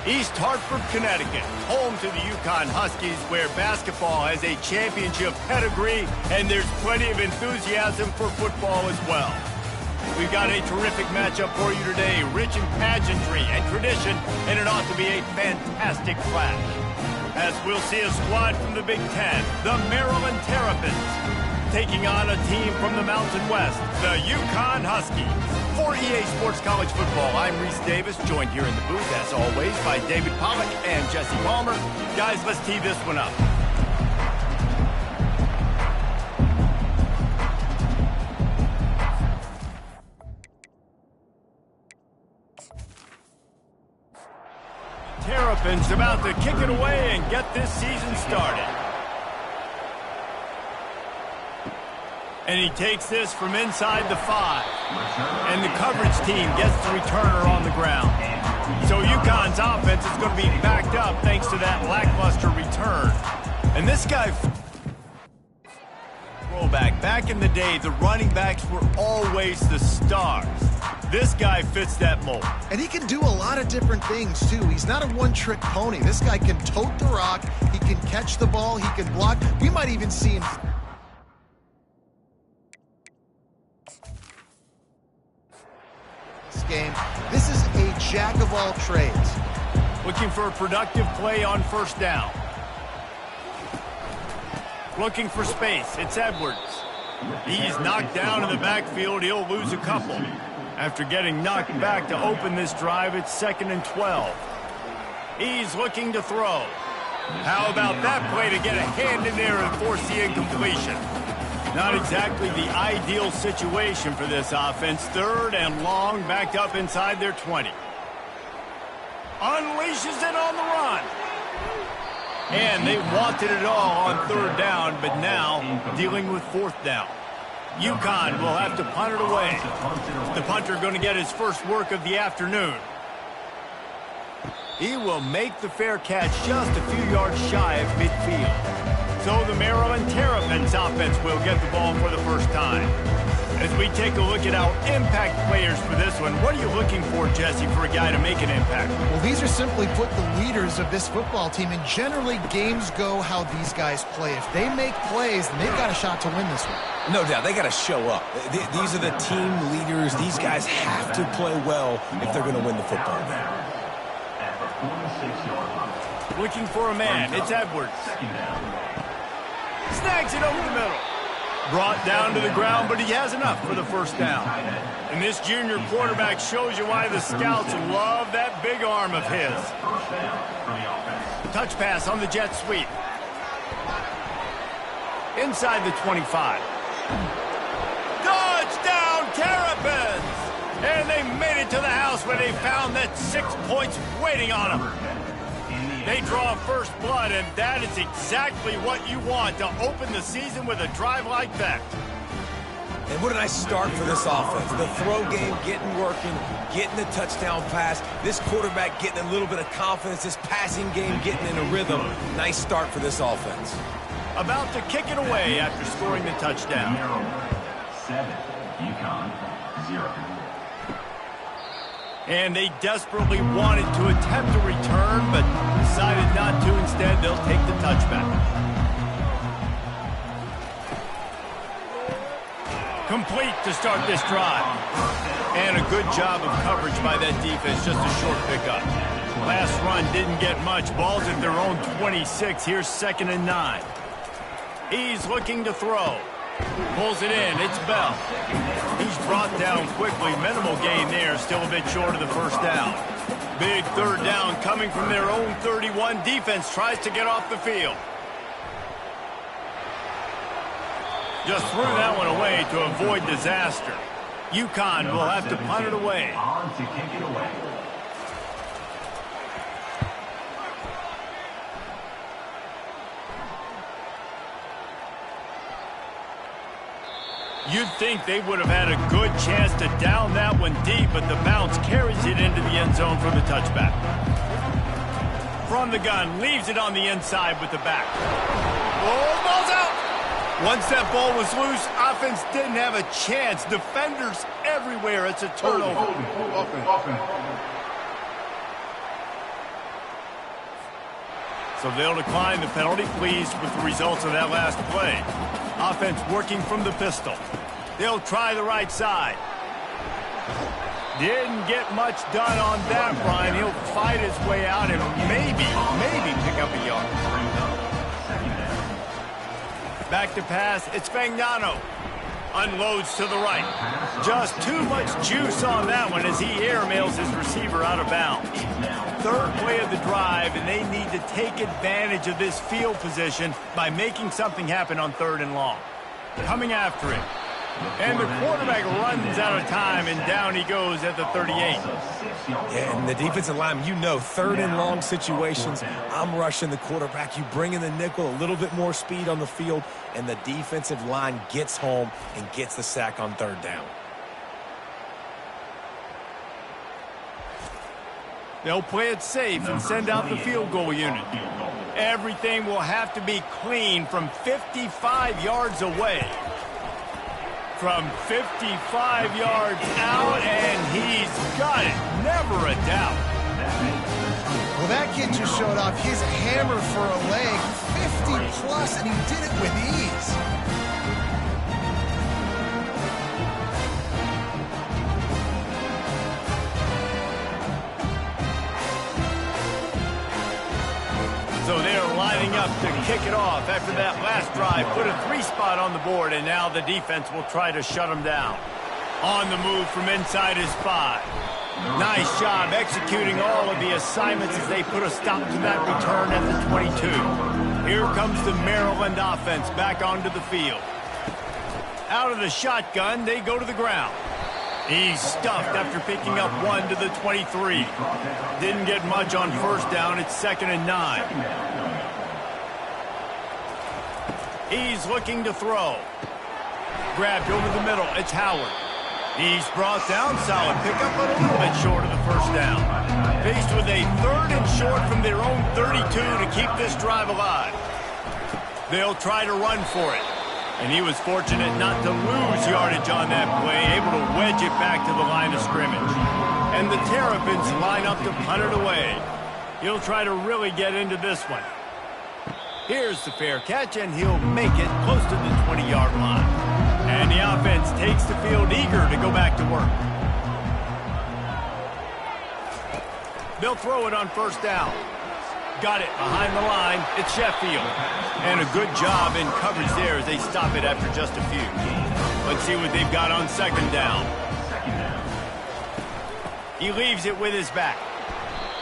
East Hartford, Connecticut, home to the UConn Huskies, where basketball has a championship pedigree, and there's plenty of enthusiasm for football as well. We've got a terrific matchup for you today, rich in pageantry and tradition, and it ought to be a fantastic clash. As we'll see a squad from the Big Ten, the Maryland Terrapins, taking on a team from the Mountain West, the UConn Huskies. For EA Sports College Football, I'm Reese Davis, joined here in the booth, as always, by David Pollack and Jesse Palmer. Guys, let's tee this one up. Terrapins about to kick it away and get this season started. And he takes this from inside the 5. And the coverage team gets the returner on the ground. So UConn's offense is going to be backed up thanks to that lackluster return. And this guy... Throwback. Back in the day, the running backs were always the stars. This guy fits that mold. And he can do a lot of different things, too. He's not a one-trick pony. This guy can tote the rock. He can catch the ball. He can block. We might even see him... game. This is a jack of all trades. Looking for a productive play on first down. Looking for space. It's Edwards. He's knocked down in the backfield. He'll lose a couple. After getting knocked back to open this drive, it's 2nd and 12. He's looking to throw. How about that play to get a hand in there and force the incompletion? Not exactly the ideal situation for this offense. 3rd and long, backed up inside their 20. Unleashes it on the run. And they wanted it all on 3rd down, but now dealing with 4th down. UConn will have to punt it away. The punter going to get his first work of the afternoon. He will make the fair catch just a few yards shy of midfield. So the Maryland Terrapins offense will get the ball for the first time. As we take a look at our impact players for this one, what are you looking for, Jesse, for a guy to make an impact? Well, these are simply put the leaders of this football team, and generally games go how these guys play. If they make plays, then they've got a shot to win this one. No doubt, they got to show up. These are the team leaders. These guys have to play well if they're going to win the football game. Looking for a man, it's Edwards. Snags it over the middle. Brought down to the ground, but he has enough for the first down. And this junior quarterback shows you why the scouts love that big arm of his. Touch pass on the jet sweep. Inside the 25. Touchdown, Terrapins! And they made it to the house where they found that 6 points waiting on them. They draw first blood, and that is exactly what you want to open the season with a drive like that. And what a nice start for this offense. The throw game getting working, getting the touchdown pass. This quarterback getting a little bit of confidence. This passing game getting in a rhythm. Nice start for this offense. About to kick it away after scoring the touchdown. 7, UConn 0. And they desperately wanted to attempt a return, but decided not to. Instead, they'll take the touchback. Complete to start this drive. And a good job of coverage by that defense, just a short pickup. Last run didn't get much. Ball's at their own 26. Here's 2nd and 9. He's looking to throw. Pulls it in. It's Bell. He's brought down quickly. Minimal gain there. Still a bit short of the first down. Big 3rd down coming from their own 31. Defense tries to get off the field. Just threw that one away to avoid disaster. UConn will have to punt it away. On to kick it away. You'd think they would have had a good chance to down that one deep, but the bounce carries it into the end zone for the touchback. From the gun, leaves it on the inside with the back. Oh, ball's out! Once that ball was loose, offense didn't have a chance. Defenders everywhere. It's a turnover. So they'll decline the penalty, pleased with the results of that last play. Offense working from the pistol. They'll try the right side. Didn't get much done on that, Brian. He'll fight his way out and maybe pick up a yard. Back to pass. It's Fagnano. Unloads to the right. Just too much juice on that one as he airmails his receiver out of bounds. Third play of the drive, and they need to take advantage of this field position by making something happen on 3rd and long. Coming after it. And the quarterback runs out of time, and down he goes at the 38. Yeah, and the defensive line, you know, 3rd and long situations, I'm rushing the quarterback. You bring in the nickel, a little bit more speed on the field, and the defensive line gets home and gets the sack on 3rd down. They'll play it safe and send out the field goal unit. Everything will have to be clean from 55 yards away. From 55 yards out, and he's got it. Never a doubt. Well, that kid just showed off his hammer for a leg, 50-plus, and he did it with ease. So they're lining up to kick it off after that last drive. Put a 3-spot on the board, and now the defense will try to shut them down. On the move from inside his 5. Nice job executing all of the assignments as they put a stop to that return at the 22. Here comes the Maryland offense back onto the field. Out of the shotgun, they go to the ground. He's stuffed after picking up 1 to the 23. Didn't get much on 1st down. It's 2nd and 9. He's looking to throw. Grabbed over the middle. It's Howard. He's brought down. Solid pickup, but a little bit short of the 1st down. Faced with a 3rd and short from their own 32 to keep this drive alive. They'll try to run for it. And he was fortunate not to lose yardage on that play, able to wedge it back to the line of scrimmage. And the Terrapins line up to punt it away. He'll try to really get into this one. Here's the fair catch, and he'll make it close to the 20-yard line. And the offense takes the field eager to go back to work. They'll throw it on 1st down. Got it behind the line. It's Sheffield. And a good job in coverage there as they stop it after just a few. Let's see what they've got on 2nd down. He leaves it with his back.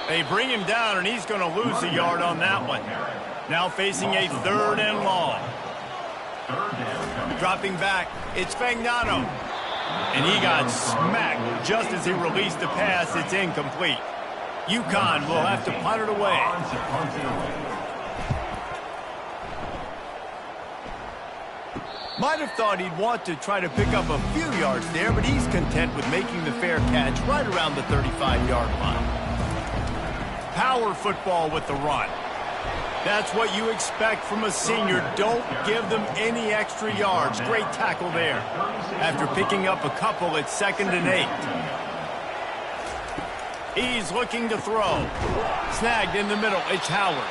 They bring him down, and he's going to lose a yard on that one. Now facing a 3rd and long. Dropping back, it's Fagnano. And he got smacked just as he released the pass. It's incomplete. UConn will have to punt it away. Might have thought he'd want to try to pick up a few yards there, but he's content with making the fair catch right around the 35-yard line. Power football with the run. That's what you expect from a senior. Don't give them any extra yards. Great tackle there. After picking up a couple, it's 2nd and 8. He's looking to throw. Snagged in the middle. It's Howard.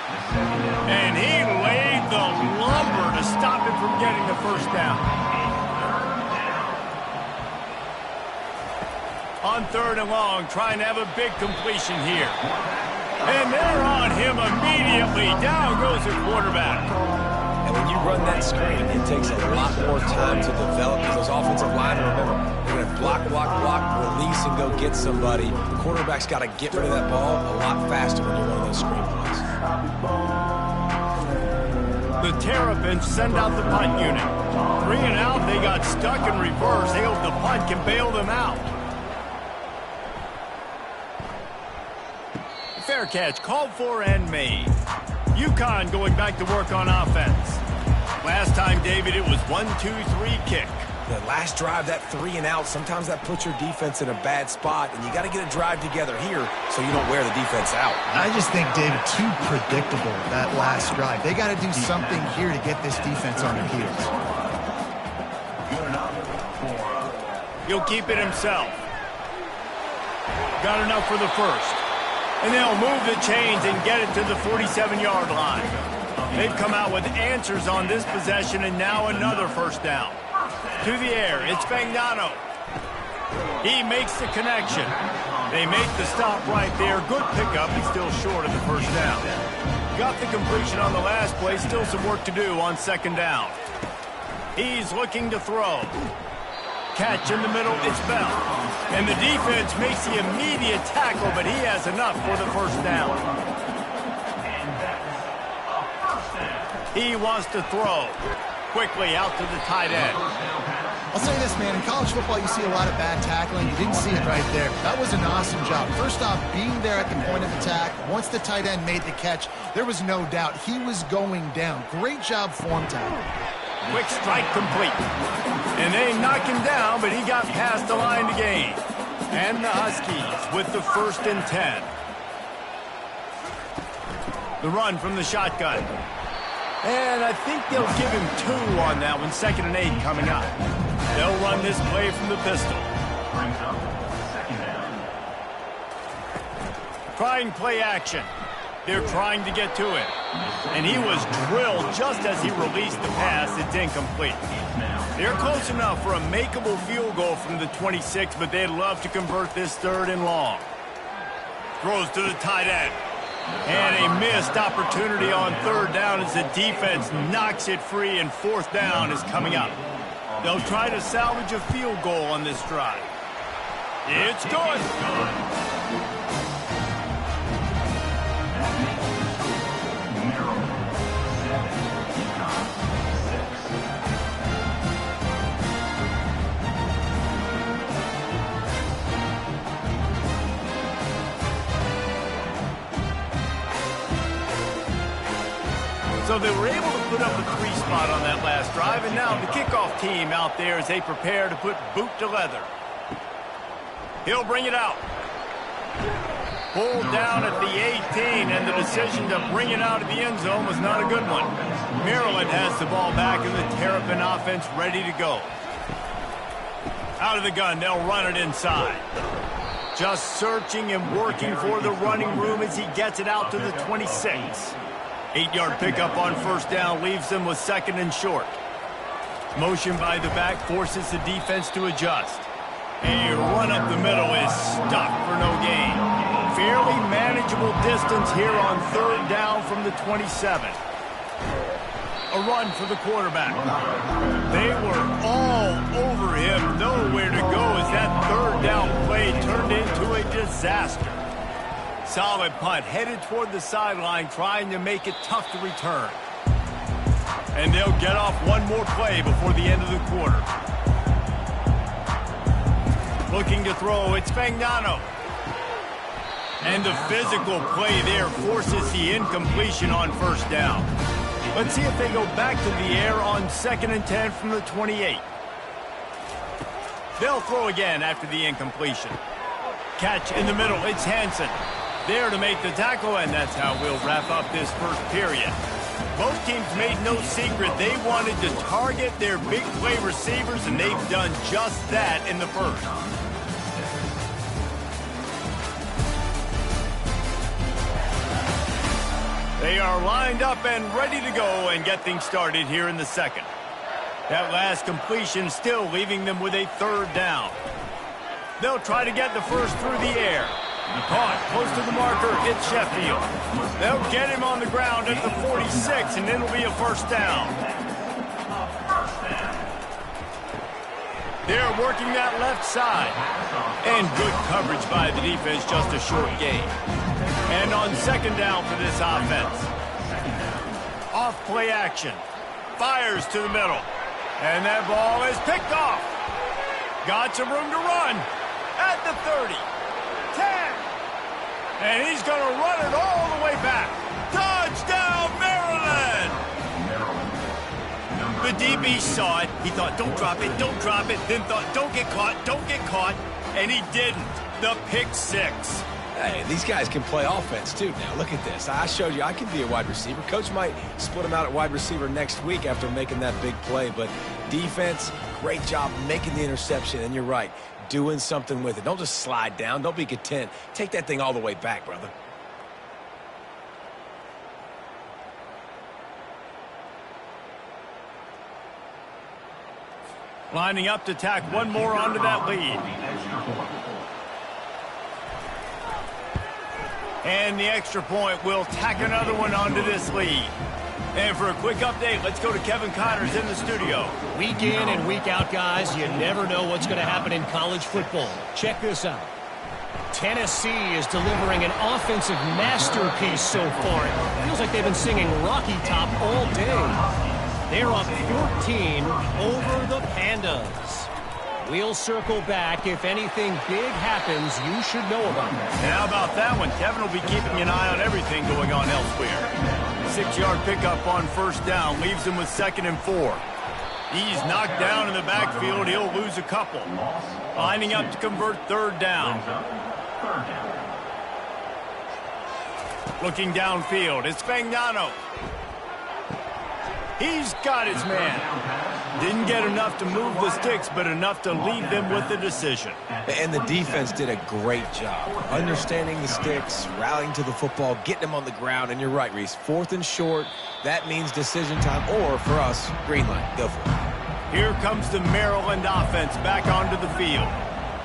And he laid the lumber to stop him from getting the 1st down. On 3rd and long, trying to have a big completion here. And they're on him immediately. Down goes the quarterback. And when you run that screen, it takes a lot more time to develop because those offensive linemen, remember, they're going to block, release, and go get somebody. The quarterback's got to get rid of that ball a lot faster when you run those screen plays. The Terrapins send out the punt unit. 3 and out, they got stuck in reverse. They hope the punt can bail them out. Fair catch called for and made. UConn going back to work on offense. Last time, David, it was 1-2-3 kick. The last drive, that 3 and out, sometimes that puts your defense in a bad spot, and you got to get a drive together here so you don't wear the defense out. I just think, David, too predictable, that last drive. They got to do something here to get this defense on their heels. He'll keep it himself. Got enough for the 1st. And they'll move the chains and get it to the 47-yard line. They've come out with answers on this possession, and now another first down. To the air, it's Fagnano. He makes the connection. They make the stop right there. Good pickup, and still short of the first down. Got the completion on the last play. Still some work to do on second down. He's looking to throw. Catch in the middle, it's Bell. And the defense makes the immediate tackle, but he has enough for the first down. He wants to throw. Quickly out to the tight end. I'll say this, man. In college football, you see a lot of bad tackling. You didn't see it right there. That was an awesome job. First off, being there at the point of attack. Once the tight end made the catch, there was no doubt he was going down. Great job form tackle. Quick strike complete. And they knock him down, but he got past the line to gain. And the Huskies with the 1st and 10. The run from the shotgun. And I think they'll give him 2 on that one. 2nd and 8 coming up. They'll run this play from the pistol. Trying play action. They're trying to get to it. And he was drilled just as he released the pass. It's incomplete. They're close enough for a makeable field goal from the 26, but they'd love to convert this 3rd and long. Throws to the tight end. And a missed opportunity on 3rd down as the defense knocks it free, and 4th down is coming up. They'll try to salvage a field goal on this drive. It's good. So they were able to put up a 3 spot on that last drive, and now the kickoff team out there as they prepare to put boot to leather. He'll bring it out. Pulled down at the 18, and the decision to bring it out of the end zone was not a good one. Maryland has the ball back, and the Terrapin offense ready to go. Out of the gun, they'll run it inside. Just searching and working for the running room as he gets it out to the 26. 8-yard pickup on 1st down leaves them with 2nd and short. Motion by the back forces the defense to adjust. A run up the middle is stopped for no gain. Fairly manageable distance here on 3rd down from the 27. A run for the quarterback. They were all over him. Nowhere to go as that 3rd down play turned into a disaster. Solid punt, headed toward the sideline, trying to make it tough to return. And they'll get off one more play before the end of the quarter. Looking to throw, it's Fagnano. And the physical play there forces the incompletion on 1st down. Let's see if they go back to the air on 2nd and 10 from the 28. They'll throw again after the incompletion. Catch in the middle, it's Hansen. There to make the tackle, and that's how we'll wrap up this 1st period. Both teams made no secret they wanted to target their big play receivers, and they've done just that in the 1st. They are lined up and ready to go and get things started here in the 2nd. That last completion still leaving them with a 3rd down. They'll try to get the 1st through the air. Caught close to the marker, it's Sheffield. They'll get him on the ground at the 46, and it'll be a 1st down. They're working that left side. And good coverage by the defense, just a short gain. And on 2nd down for this offense. Off play action. Fires to the middle. And that ball is picked off. Got some room to run. At the 30. 10. And he's going to run it all the way back. Touchdown, Maryland! The DB saw it. He thought, don't drop it, don't drop it. Then thought, don't get caught. And he didn't. The pick 6. Hey, these guys can play offense, too. Now, look at this. I showed you I can be a wide receiver. Coach might split him out at wide receiver next week after making that big play. But defense, great job making the interception. And you're right, doing something with it. Don't just slide down. Don't be content. Take that thing all the way back, brother. Lining up to tack one more onto that lead. And the extra point will tack another one onto this lead. And for a quick update, let's go to Kevin Connors in the studio. Week in and week out, guys, you never know what's going to happen in college football. Check this out. Tennessee is delivering an offensive masterpiece so far. It feels like they've been singing Rocky Top all day. They're up 14 over the Pandas. We'll circle back. If anything big happens, you should know about it. And how about that one? Kevin will be keeping an eye on everything going on elsewhere. 6-yard pickup on first down leaves him with 2nd and 4. He's knocked down in the backfield. He'll lose a couple. Lining up to convert 3rd down. Looking downfield, it's Fagnano. He's got his man. Didn't get enough to move the sticks, but enough to leave them with the decision. And the defense did a great job. Understanding the sticks, rallying to the football, getting them on the ground. And you're right, Reese. 4th and short, that means decision time. Or, for us, green light. Go for it. Here comes the Maryland offense back onto the field.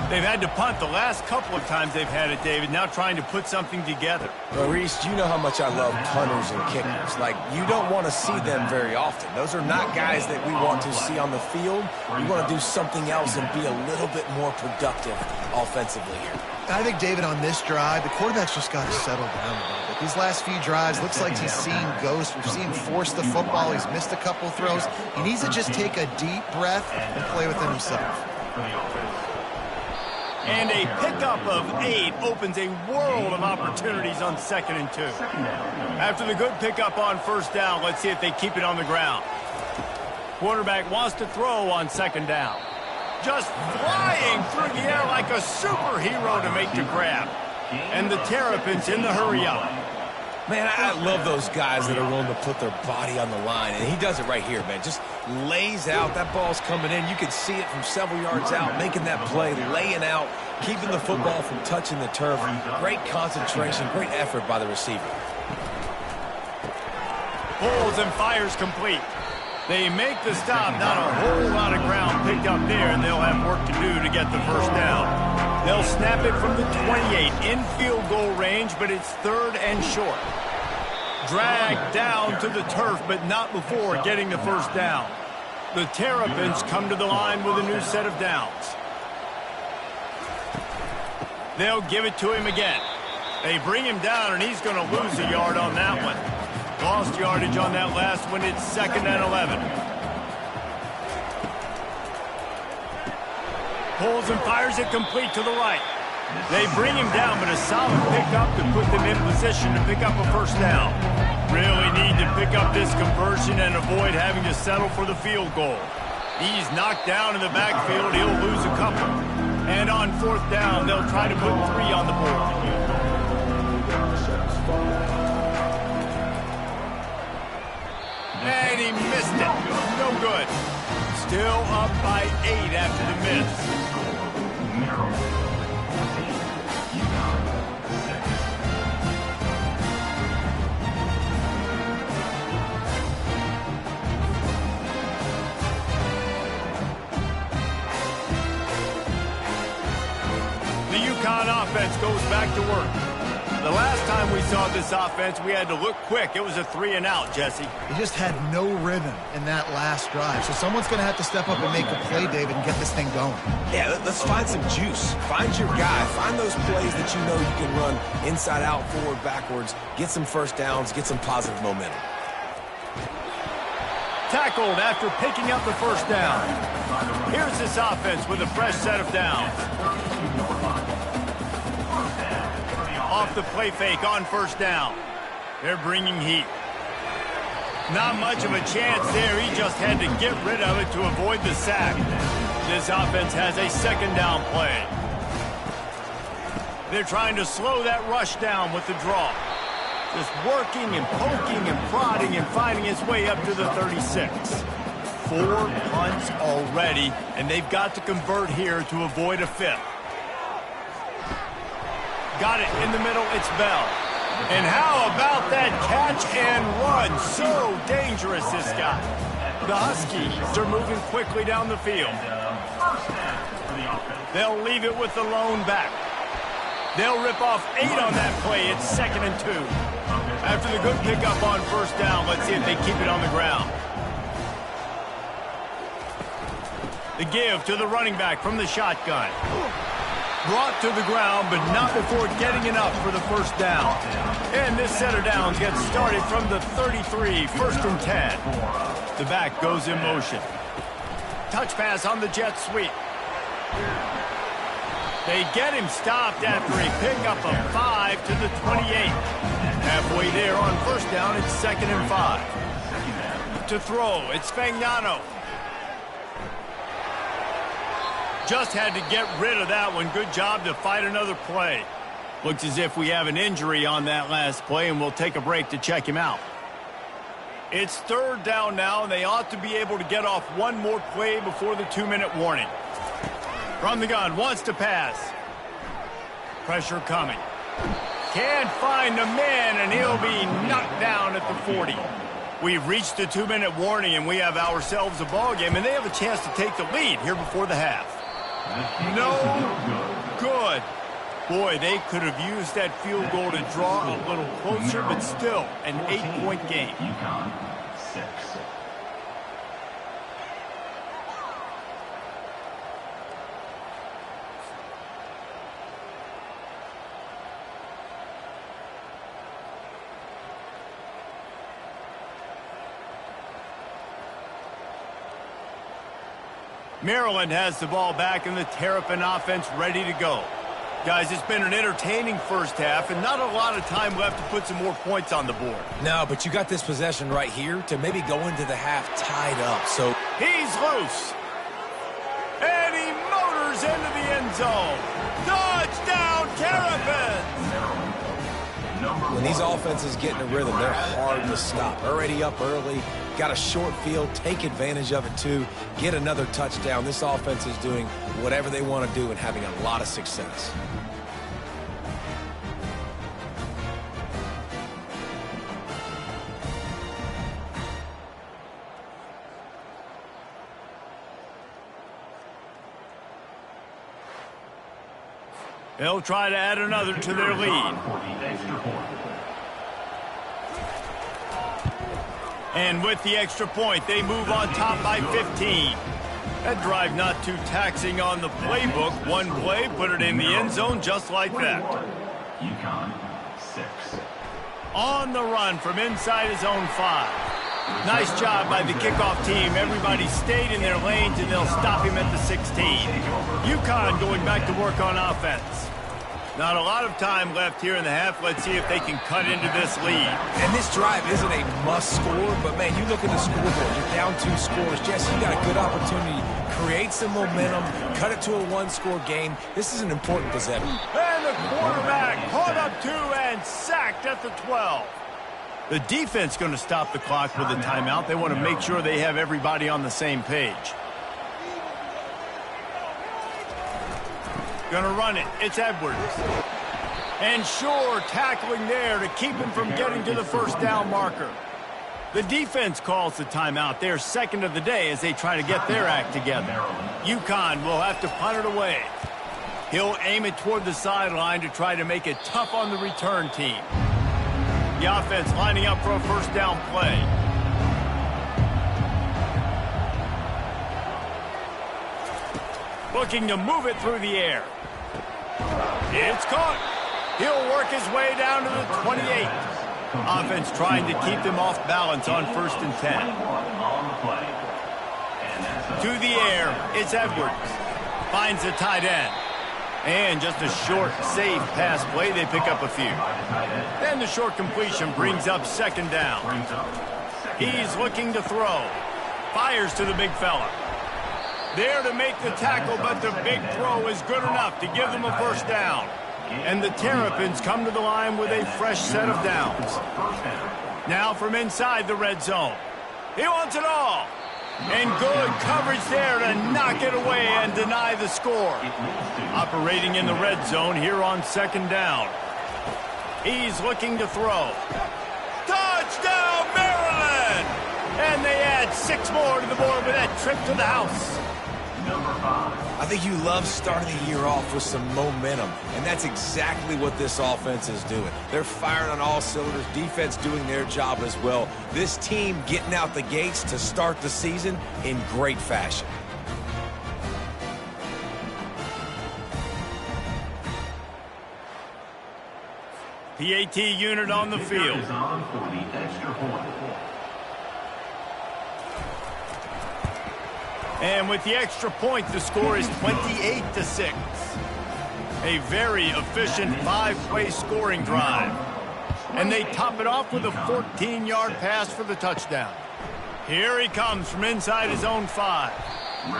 They've had to punt the last couple of times they've had it, David, now trying to put something together. Well, Reese, you know how much I love punters and kickers. Like, you don't want to see them very often. Those are not guys that we want to see on the field. We want to do something else and be a little bit more productive offensively here. I think, David, on this drive, the quarterback's just got to settle down a little bit. These last few drives, looks like he's seeing ghosts. We've seen him force the football. He's missed a couple throws. He needs to just take a deep breath and play within himself. And a pickup of 8 opens a world of opportunities on 2nd and 2. After the good pickup on first down, let's see if they keep it on the ground. Quarterback wants to throw on 2nd down. Just flying through the air like a superhero to make the grab. And the Terrapins in the hurry-up. Man, I love those guys that are willing to put their body on the line, and he does it right here, man. Just lays out. That ball's coming in. You can see it from several yards out, making that play, laying out, keeping the football from touching the turf. Great concentration, great effort by the receiver. Pulls and fires complete. They make the stop. Not a whole lot of ground picked up there, and they'll have work to do to get the first down. They'll snap it from the 28 in field goal range, but it's 3rd and short. Dragged down to the turf, but not before getting the first down. The Terrapins come to the line with a new set of downs. They'll give it to him again. They bring him down, and he's going to lose a yard on that one. Lost yardage on that last one. It's 2nd and 11. Pulls and fires it complete to the right. They bring him down, but a solid pickup to put them in position to pick up a first down. Really need to pick up this conversion and avoid having to settle for the field goal. He's knocked down in the backfield. He'll lose a couple. And on 4th down, they'll try to put 3 on the board. And he missed it. No good. Still up by 8 after the miss. The UConn offense goes back to work. The last time we saw this offense, we had to look quick. It was a 3-and-out, Jesse. He just had no rhythm in that last drive. So someone's going to have to step up and make a play, David, and get this thing going. Yeah, let's find some juice. Find your guy. Find those plays that you know you can run inside out, forward, backwards. Get some first downs. Get some positive momentum. Tackled after picking up the first down. Here's this offense with a fresh set of downs. Off the play fake on first down. They're bringing heat. Not much of a chance there. He just had to get rid of it to avoid the sack. This offense has a 2nd down play. They're trying to slow that rush down with the draw. Just working and poking and prodding and finding his way up to the 36. 4 punts already, and they've got to convert here to avoid a 5th. Got it in the middle, it's Bell. And how about that catch and run? So dangerous, this guy. The Huskies are moving quickly down the field. First down for the offense. They'll leave it with the lone back. They'll rip off 8 on that play. It's 2nd and 2. After the good pickup on first down, let's see if they keep it on the ground. The give to the running back from the shotgun. Brought to the ground, but not before getting enough for the first down. And this set of downs gets started from the 33, 1st and 10. The back goes in motion. Touch pass on the jet sweep. They get him stopped after a pickup of 5 to the 28. Halfway there on first down, it's 2nd and 5. To throw, it's Fagnano. Just had to get rid of that one. Good job to fight another play. Looks as if we have an injury on that last play, and we'll take a break to check him out. It's 3rd down now, and they ought to be able to get off one more play before the 2-minute warning. From the gun, wants to pass. Pressure coming. Can't find the man, and he'll be knocked down at the 40. We've reached the 2-minute warning, and we have ourselves a ball game, and they have a chance to take the lead here before the half. No good. Boy, they could have used that field goal to draw a little closer, but still an 8-point game. UConn 6. Maryland has the ball back and the Terrapin offense ready to go. Guys, it's been an entertaining first half and not a lot of time left to put some more points on the board. No, but you got this possession right here to maybe go into the half tied up. So he's loose. And he motors into the end zone. Touchdown, Terrapins! When these offenses get in a rhythm, they're hard to stop. Already up early, got a short field, take advantage of it too, get another touchdown. This offense is doing whatever they want to do and having a lot of success. They'll try to add another to their lead. And with the extra point, they move on top by 15. That drive not too taxing on the playbook. One play, put it in the end zone just like that. UConn 6. On the run from inside his own 5. Nice job by the kickoff team. Everybody stayed in their lanes, and they'll stop him at the 16. UConn going back to work on offense. Not a lot of time left here in the half. Let's see if they can cut into this lead. And this drive isn't a must score, but man, you look at the scoreboard, you're down 2 scores. Jesse, you got a good opportunity. Create some momentum, cut it to a 1-score game. This is an important possession. And the quarterback caught up 2 and sacked at the 12. The defense going to stop the clock with a timeout. They want to make sure they have everybody on the same page. Going to run it. It's Edwards. And Shore tackling there to keep him from getting to the first down marker. The defense calls the timeout. They're second of the day as they try to get their act together. UConn will have to punt it away. He'll aim it toward the sideline to try to make it tough on the return team. The offense lining up for a first down play. Looking to move it through the air. It's caught. He'll work his way down to the 28. Offense trying to keep them off balance on 1st and 10. To the air, it's Edwards. Finds the tight end. And just a short, safe pass play. They pick up a few. Then the short completion brings up 2nd down. He's looking to throw. Fires to the big fella. There to make the tackle, but the big throw is good enough to give them a first down. And the Terrapins come to the line with a fresh set of downs. Now from inside the red zone. He wants it all. And good coverage there to knock it away and deny the score. Operating in the red zone here on 2nd down. He's looking to throw. Touchdown, Maryland! And they add add 6 more to the board with that trip to the house. Number 5. I think you love starting the year off with some momentum, and that's exactly what this offense is doing. They're firing on all cylinders, defense doing their job as well. This team getting out the gates to start the season in great fashion. PAT unit on the field. Is on for the extra point. And with the extra point, the score is 28-6. A very efficient 5-play scoring drive. And they top it off with a 14-yard pass for the touchdown. Here he comes from inside his own 5.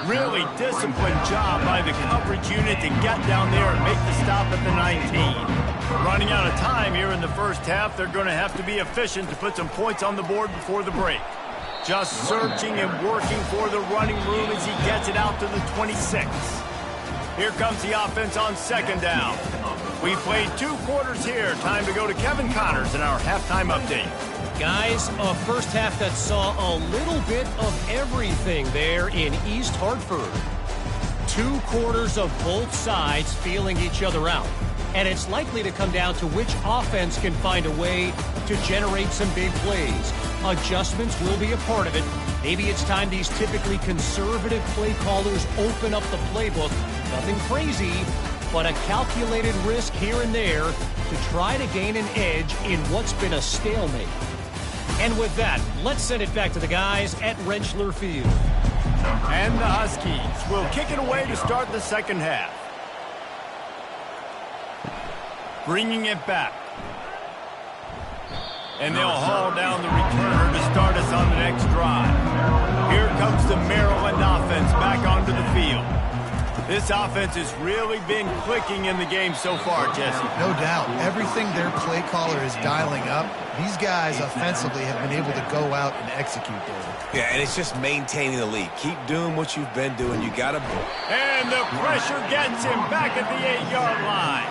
Really disciplined job by the coverage unit to get down there and make the stop at the 19. Running out of time here in the first half, they're going to have to be efficient to put some points on the board before the break. Just searching and working for the running room as he gets it out to the 26. Here comes the offense on second down. We played 2 quarters here. Time to go to Kevin Connors in our halftime update. Guys, a first half that saw a little bit of everything there in East Hartford. 2 quarters of both sides feeling each other out. And it's likely to come down to which offense can find a way to generate some big plays. Adjustments will be a part of it. Maybe it's time these typically conservative play callers open up the playbook. Nothing crazy, but a calculated risk here and there to try to gain an edge in what's been a stalemate. And with that, let's send it back to the guys at Rentschler Field. And the Huskies will kick it away to start the second half. Bringing it back. And they'll haul down the returner to start us on the next drive. Here comes the Maryland offense back onto the field. This offense has really been clicking in the game so far, Jesse. No doubt. Everything their play caller is dialing up, these guys offensively have been able to go out and execute, David. Yeah, and it's just maintaining the lead. Keep doing what you've been doing. You got to... And the pressure gets him back at the 8-yard line.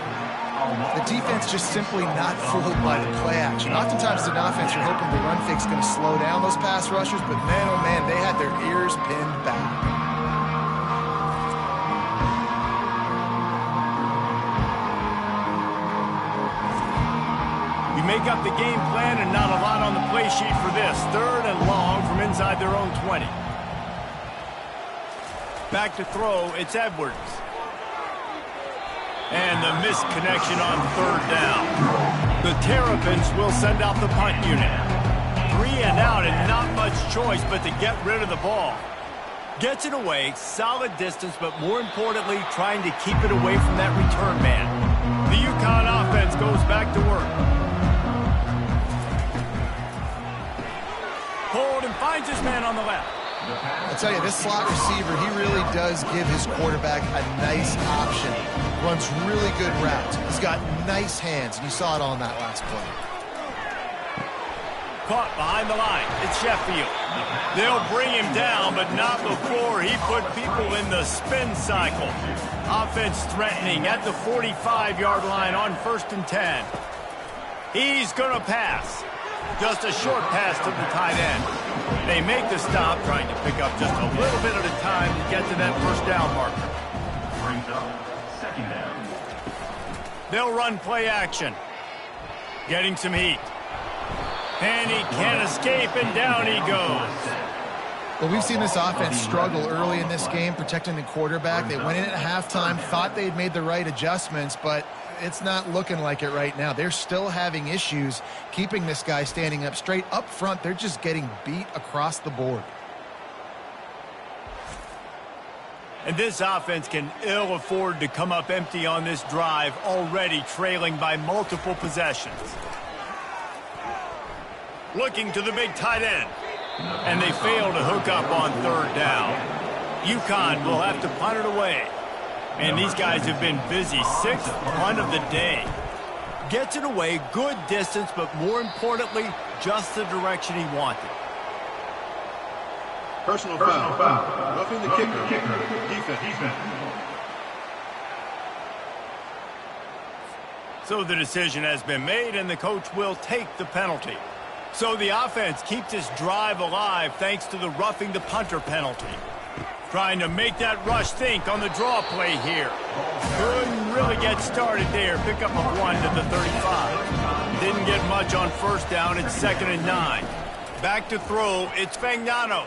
The defense just simply not fooled by the play action. Oftentimes, as an offense, you're hoping the run fake's going to slow down those pass rushers, but man, oh man, they had their ears pinned back. You make up the game plan and not a lot on the play sheet for this. 3rd and long from inside their own 20. Back to throw, it's Edwards. And the misconnection on 3rd down. The Terrapins will send out the punt unit. 3 and out and not much choice but to get rid of the ball. Gets it away, solid distance, but more importantly, trying to keep it away from that return man. The UConn offense goes back to work. Hold and finds his man on the left. I tell you, this slot receiver, he really does give his quarterback a nice option. Runs really good routes. He's got nice hands, and you saw it on that last play. Caught behind the line. It's Sheffield. They'll bring him down, but not before he put people in the spin cycle. Offense threatening at the 45-yard line on 1st and 10. He's going to pass. Just a short pass to the tight end. They make the stop, trying to pick up just a little bit at a time to get to that first down marker. Brings up 2nd down. They'll run play action. Getting some heat. And he can't escape, and down he goes. Well, we've seen this offense struggle early in this game, protecting the quarterback. They went in at halftime, thought they'd made the right adjustments, but it's not looking like it right now. They're still having issues keeping this guy standing up straight. Up front, they're just getting beat across the board. And this offense can ill afford to come up empty on this drive, already trailing by multiple possessions. Looking to the big tight end. And they fail to hook up on 3rd down. UConn will have to punt it away. And these guys have been busy. 6th punt of the day. Gets it away, good distance, but more importantly, just the direction he wanted. Personal foul. Roughing the kicker. Defense. So the decision has been made, and the coach will take the penalty. So the offense keeps this drive alive thanks to the roughing the punter penalty. Trying to make that rush think on the draw play here. Couldn't really get started there. Pickup of 1 to the 35. Didn't get much on first down. It's 2nd and 9. Back to throw. It's Fagnano.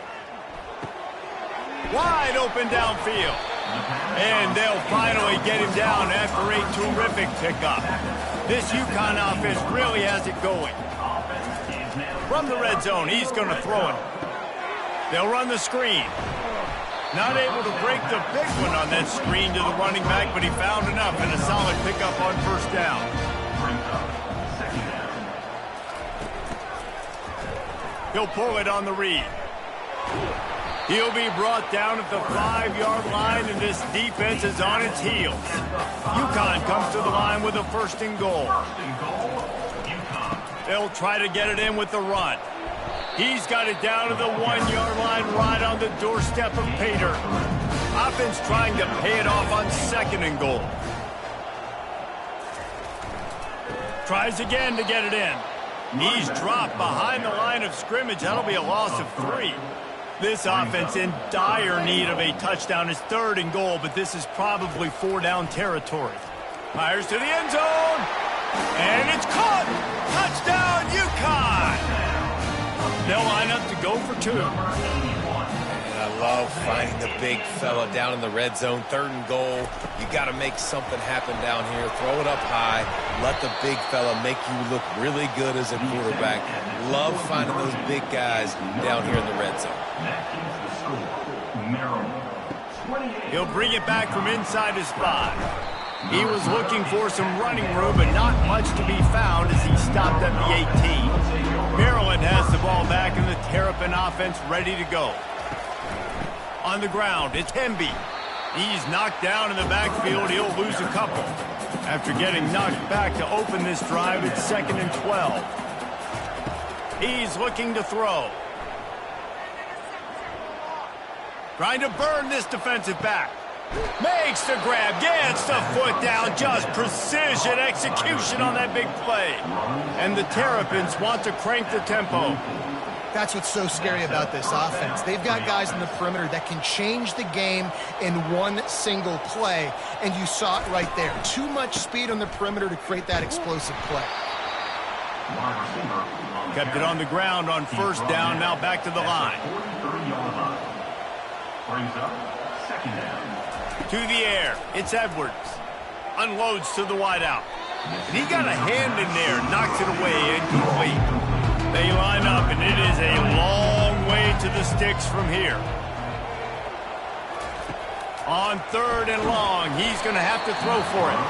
Wide open downfield. And they'll finally get him down after a terrific pickup. This UConn offense really has it going. From the red zone, he's going to throw it. They'll run the screen. Not able to break the big one on that screen to the running back, but he found enough and a solid pickup on first down. He'll pull it on the read. He'll be brought down at the 5-yard line, and this defense is on its heels. UConn comes to the line with a 1st and goal. They'll try to get it in with the run. He's got it down to the 1-yard line right on the doorstep of Pater. Offense trying to pay it off on 2nd and goal. Tries again to get it in. He's dropped behind the line of scrimmage. That'll be a loss of 3. This offense in dire need of a touchdown. Is 3rd and goal, but this is probably 4-down territory. Fires to the end zone. And it's caught. Touchdown, UConn. They'll line up to go for 2. And I love finding the big fella down in the red zone. 3rd and goal. You got to make something happen down here. Throw it up high. Let the big fella make you look really good as a quarterback. Love finding those big guys down here in the red zone. He'll bring it back from inside his 5. He was looking for some running room, but not much to be found as he stopped at the 18. Maryland has the ball back and the Terrapin offense ready to go. On the ground, it's Hemby. He's knocked down in the backfield. He'll lose a couple. After getting knocked back to open this drive, it's 2nd and 12. He's looking to throw. Trying to burn this defensive back. Makes the grab, gets the foot down, just precision execution on that big play. And the Terrapins want to crank the tempo. That's what's so scary about this offense. They've got guys in the perimeter that can change the game in one single play, and you saw it right there. Too much speed on the perimeter to create that explosive play. Kept it on the ground on first down, now back to the line. Brings up 2nd down. To the air, it's Edwards. Unloads to the wideout. And he got a hand in there, knocks it away, incomplete. They line up, and it is a long way to the sticks from here. On 3rd and long, he's going to have to throw for it.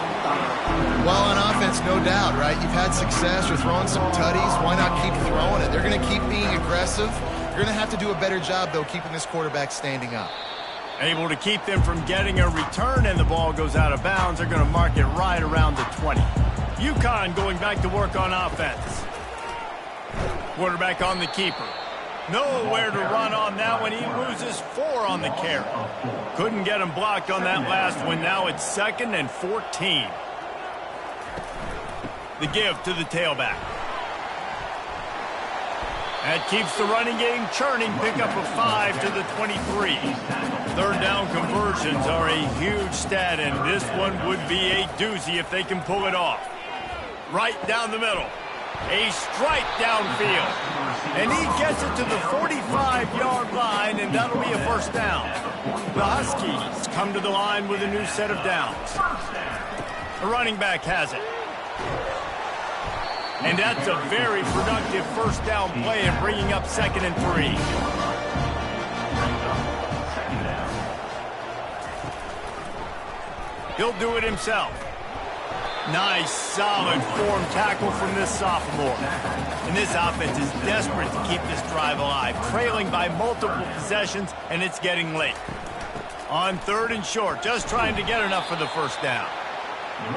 Well, on offense, no doubt, right? You've had success. You're throwing some tutties. Why not keep throwing it? They're going to keep being aggressive. You're going to have to do a better job, though, keeping this quarterback standing up. Able to keep them from getting a return, and the ball goes out of bounds. They're going to mark it right around the 20. UConn going back to work on offense. Quarterback on the keeper. Nowhere to run on that one. He loses 4 on the carry. Couldn't get him blocked on that last one. Now it's 2nd and 14. The give to the tailback. That keeps the running game churning. Pickup of 5 to the 23. 3rd down conversions are a huge stat, and this one would be a doozy if they can pull it off. Right down the middle. A strike downfield. And he gets it to the 45-yard line, and that'll be a 1st down. The Huskies come to the line with a new set of downs. The running back has it. And that's a very productive 1st down play and bringing up 2nd and 3. He'll do it himself. Nice, solid form tackle from this sophomore. And this offense is desperate to keep this drive alive, trailing by multiple possessions, and it's getting late. On 3rd and short, just trying to get enough for the 1st down.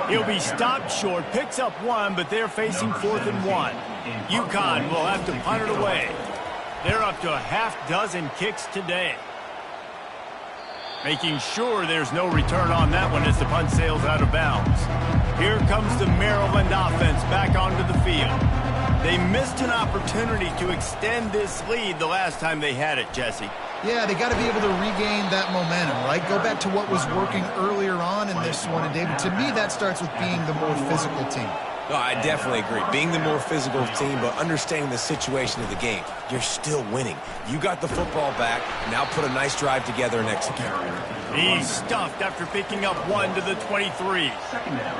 He'll be stopped short, picks up 1, but they're facing 4th and 1. UConn will have to punt it away. They're up to a half dozen kicks today. Making sure there's no return on that one as the punt sails out of bounds. Here comes the Maryland offense back onto the field. They missed an opportunity to extend this lead the last time they had it, Jesse. Yeah, they got to be able to regain that momentum, right? Go back to what was working earlier on in this one. And, David, to me, that starts with being the more physical team. No, I definitely agree. Being the more physical team, but understanding the situation of the game. You're still winning. You got the football back. Now put a nice drive together and execute. He's stuffed after picking up 1 to the 23.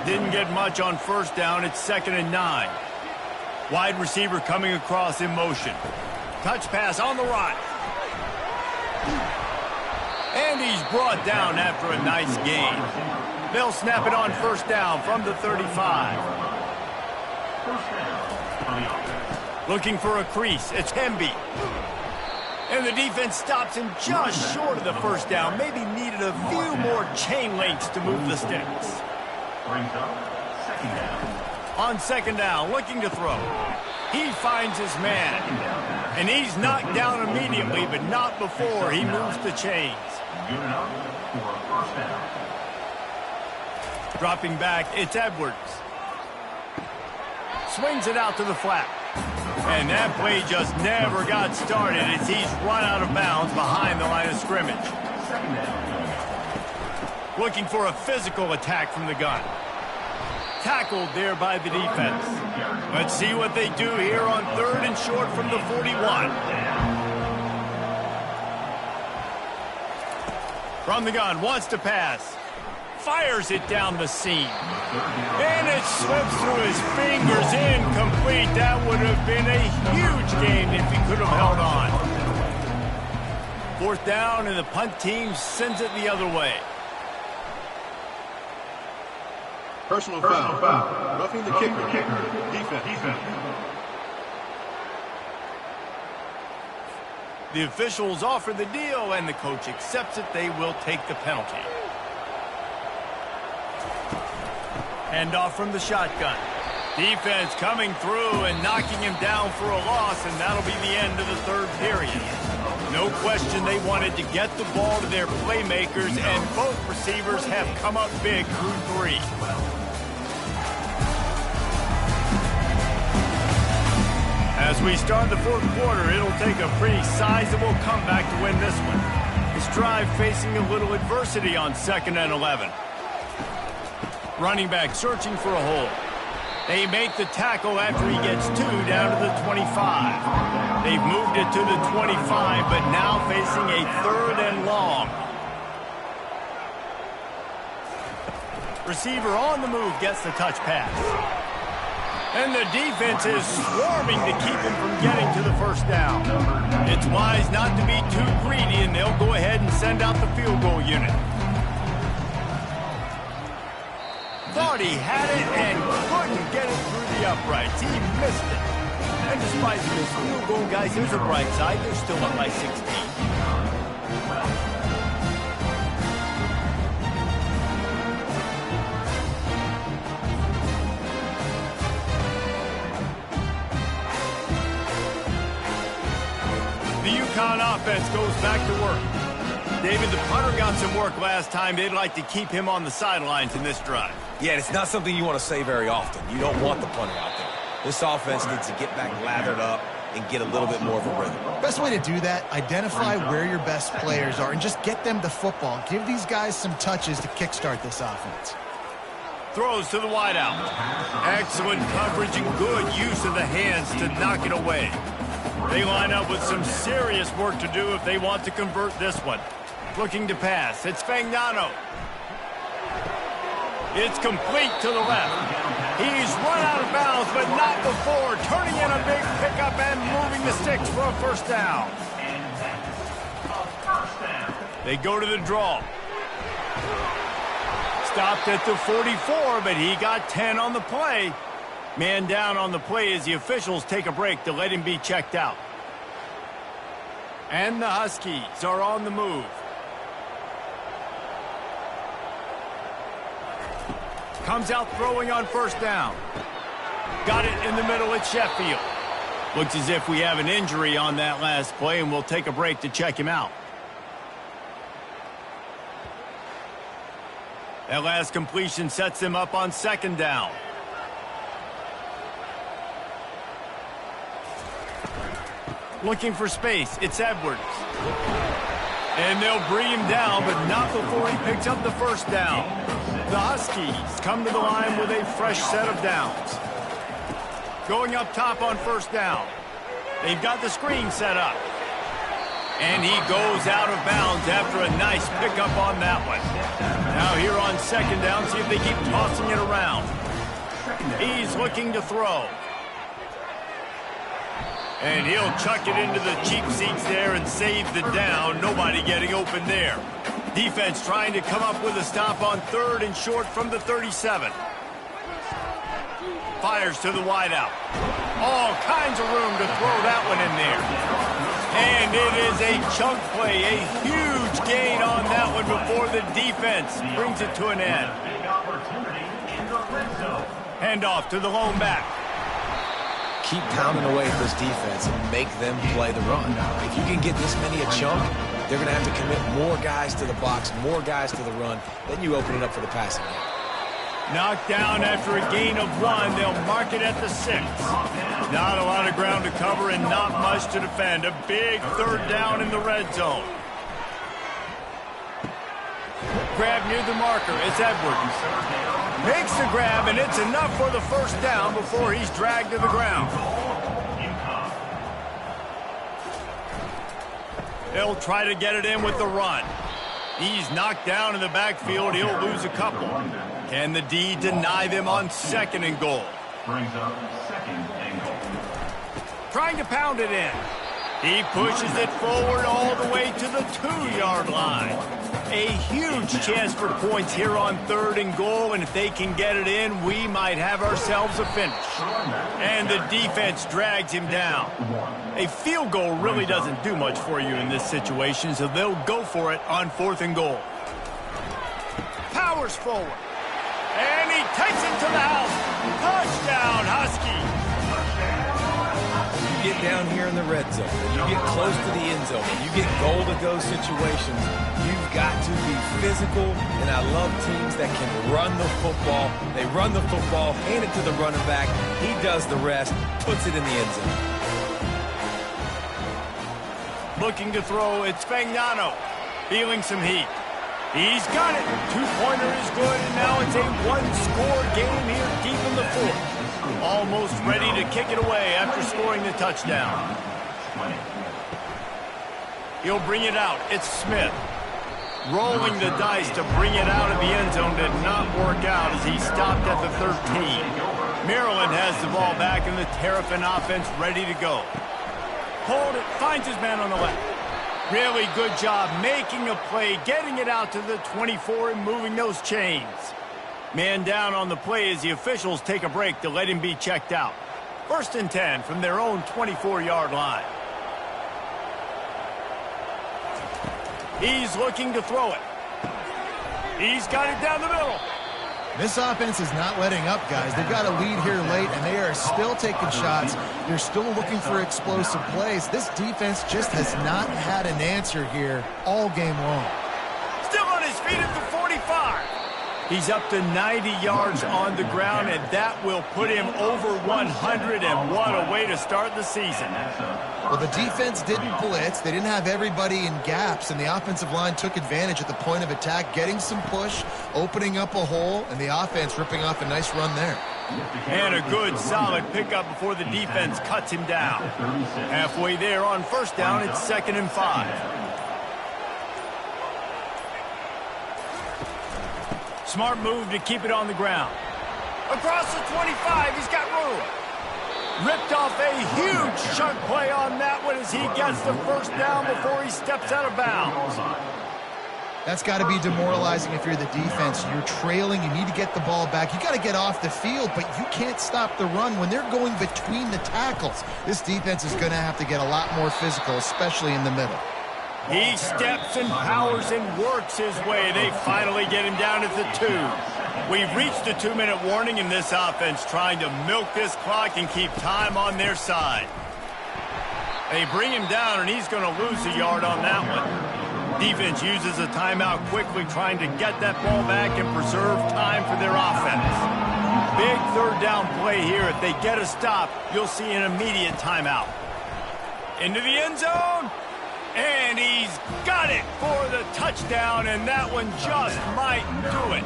Didn't get much on first down. It's 2nd and 9. Wide receiver coming across in motion. Touch pass on the right. And he's brought down after a nice gain. They'll snap it on first down from the 35. Looking for a crease. It's Hemby. And the defense stops him just short of the first down. Maybe needed a few more chain links to move the sticks. On 2nd down, looking to throw. He finds his man. And he's knocked down immediately, but not before he moves the chains. Dropping back, it's Edwards. Swings it out to the flat. And that play just never got started as he's run out of bounds behind the line of scrimmage. Looking for a physical attack from the gun. Tackled there by the defense. Let's see what they do here on 3rd and short from the 41. From the gun, wants to pass. Fires it down the seam. And it slips through his fingers, incomplete. That would have been a huge gain if he could have held on. 4th down, and the punt team sends it the other way. Personal foul. Roughing the kicker. Defense. The officials offer the deal, and the coach accepts it. They will take the penalty. Handoff from the shotgun. Defense coming through and knocking him down for a loss, and that'll be the end of the 3rd period. No question they wanted to get the ball to their playmakers, and both receivers have come up big through 3. As we start the 4th quarter, it'll take a pretty sizable comeback to win this one. This drive facing a little adversity on 2nd and 11. Running back searching for a hole. They make the tackle after he gets 2 down to the 25. They've moved it to the 25, but now facing a 3rd and long. Receiver on the move gets the touch pass. And the defense is swarming to keep him from getting to the first down. It's wise not to be too greedy, and they'll go ahead and send out the field goal unit. Thought he had it and couldn't get it through the uprights. He missed it. And despite this field goal, guys, there's a bright side. They're still up by 16. The UConn offense goes back to work. David, the punter got some work last time. They'd like to keep him on the sidelines in this drive. Yeah, it's not something you want to say very often. You don't want the punter out there. This offense needs to get back lathered up and get a little bit more of a rhythm. Best way to do that, identify where your best players are and just get them the football. Give these guys some touches to kickstart this offense. Throws to the wideout. Excellent coverage and good use of the hands to knock it away. They line up with some serious work to do if they want to convert this one. Looking to pass. It's Fagnano. It's complete to the left. He's run out of bounds, but not before. Turning in a big pickup and moving the sticks for a first down. They go to the draw. Stopped at the 44, but he got 10 on the play. Man down on the play as the officials take a break to let him be checked out. And the Huskies are on the move. Comes out throwing on first down. Got it in the middle at Sheffield. Looks as if we have an injury on that last play, and we'll take a break to check him out. That last completion sets him up on second down. Looking for space. It's Edwards. And they'll bring him down, but not before he picks up the first down. The Huskies come to the line with a fresh set of downs. Going up top on first down. They've got the screen set up. And he goes out of bounds after a nice pickup on that one. Now here on second down, see if they keep tossing it around. He's looking to throw. And he'll chuck it into the cheap seats there and save the down. Nobody getting open there. Defense trying to come up with a stop on third and short from the 37. Fires to the wideout. All kinds of room to throw that one in there. And it is a chunk play, a huge gain on that one before the defense brings it to an end. Handoff to the lone back. Keep pounding away at this defense and make them play the run. If you can get this many a chunk, they're going to have to commit more guys to the box, more guys to the run. Then you open it up for the passing game. Knocked down after a gain of 1. They'll mark it at the 6. Not a lot of ground to cover and not much to defend. A big third down in the red zone. Grab near the marker. It's Edwards. Makes the grab, and it's enough for the first down before he's dragged to the ground. They'll try to get it in with the run. He's knocked down in the backfield. He'll lose a couple. Can the D deny them on second and goal? Brings up second and goal. Trying to pound it in. He pushes it forward all the way to the 2-yard line. A huge chance for points here on third and goal, and if they can get it in, we might have ourselves a finish. And the defense drags him down. A field goal really doesn't do much for you in this situation, so they'll go for it on fourth and goal. Powers forward. And he takes it to the house. Touchdown, Husky. You get down here in the red zone, you get close to the end zone, you get goal-to-go situations, you've got to be physical, and I love teams that can run the football. They run the football, hand it to the running back, he does the rest, puts it in the end zone. Looking to throw, it's Fagnano. Feeling some heat. He's got it. Two-pointer is good, and now it's a one-score game here deep in the fourth. Almost ready to kick it away after scoring the touchdown. He'll bring it out. It's Smith. Rolling the dice to bring it out of the end zone did not work out as he stopped at the 13. Maryland has the ball back and the Terrapin offense ready to go. Hold it. Finds his man on the left. Really good job making a play, getting it out to the 24 and moving those chains. Man down on the play as the officials take a break to let him be checked out. First and 10 from their own 24-yard line. He's looking to throw it. He's got it down the middle. This offense is not letting up, guys. They've got a lead here late, and they are still taking shots. They're still looking for explosive plays. This defense just has not had an answer here all game long. Still on his feet at the 45. He's up to 90 yards on the ground, and that will put him over 100, and what a way to start the season. Well, the defense didn't blitz. They didn't have everybody in gaps, and the offensive line took advantage at the point of attack, getting some push, opening up a hole, and the offense ripping off a nice run there. And a good, solid pickup before the defense cuts him down. Halfway there on first down, it's 2nd and 5. Smart move to keep it on the ground. Across the 25, he's got room. Ripped off a huge chunk play on that one as he gets the first down before he steps out of bounds. That's got to be demoralizing if you're the defense. You're trailing. You need to get the ball back. You got to get off the field, but you can't stop the run when they're going between the tackles. This defense is going to have to get a lot more physical, especially in the middle. He steps and powers and works his way. They finally get him down at the 2. We've reached the 2-minute warning in this offense, trying to milk this clock and keep time on their side. They bring him down, and he's going to lose a yard on that one. Defense uses a timeout quickly, trying to get that ball back and preserve time for their offense. Big third down play here. If they get a stop, you'll see an immediate timeout. Into the end zone, and he's got it for the touchdown, and that one just might do it.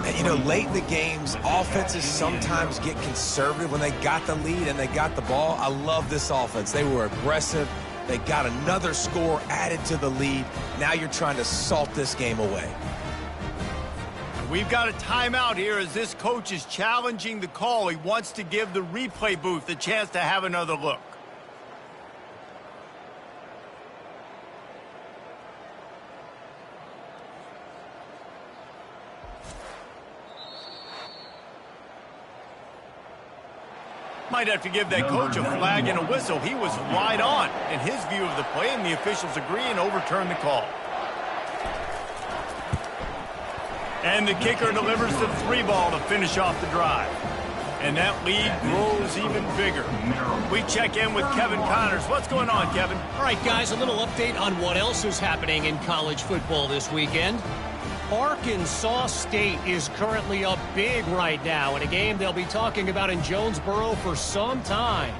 And, you know, late in the games, offenses sometimes get conservative when they got the lead and they got the ball. I love this offense. They were aggressive. They got another score added to the lead. Now you're trying to salt this game away. We've got a timeout here as this coach is challenging the call. He wants to give the replay booth a chance to have another look. Might have to give that coach a flag and a whistle. He was right on in his view of the play, and the officials agree and overturn the call. And the kicker delivers the 3-ball to finish off the drive. And that lead grows even bigger. We check in with Kevin Connors. What's going on, Kevin? All right, guys, a little update on what else is happening in college football this weekend. Arkansas State is currently up big right now in a game they'll be talking about in Jonesboro for some time.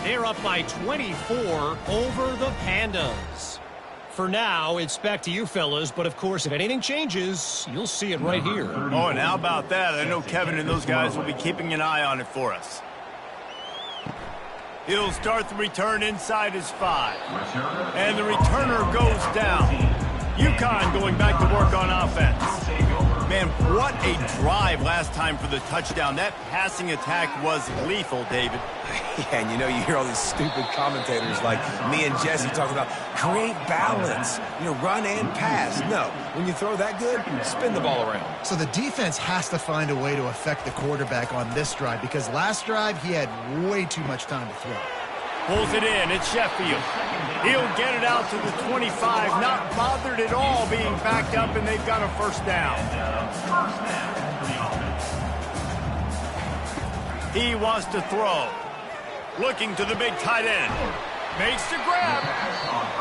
They're up by 24 over the Pandas. For now, it's back to you fellas, but of course, if anything changes, you'll see it right here. Oh, and how about that? I know Kevin and those guys will be keeping an eye on it for us. He'll start the return inside his 5. And the returner goes down. UConn going back to work on offense. Man, what a drive last time for the touchdown. That passing attack was lethal, David. Yeah, and you know, you hear all these stupid commentators like me and Jesse talking about create balance, you know, run and pass. No, when you throw that good, spin the ball around. So the defense has to find a way to affect the quarterback on this drive because last drive he had way too much time to throw. Pulls it in. It's Sheffield. He'll get it out to the 25. Not bothered at all being backed up, and they've got a first down. He wants to throw. Looking to the big tight end. Makes the grab.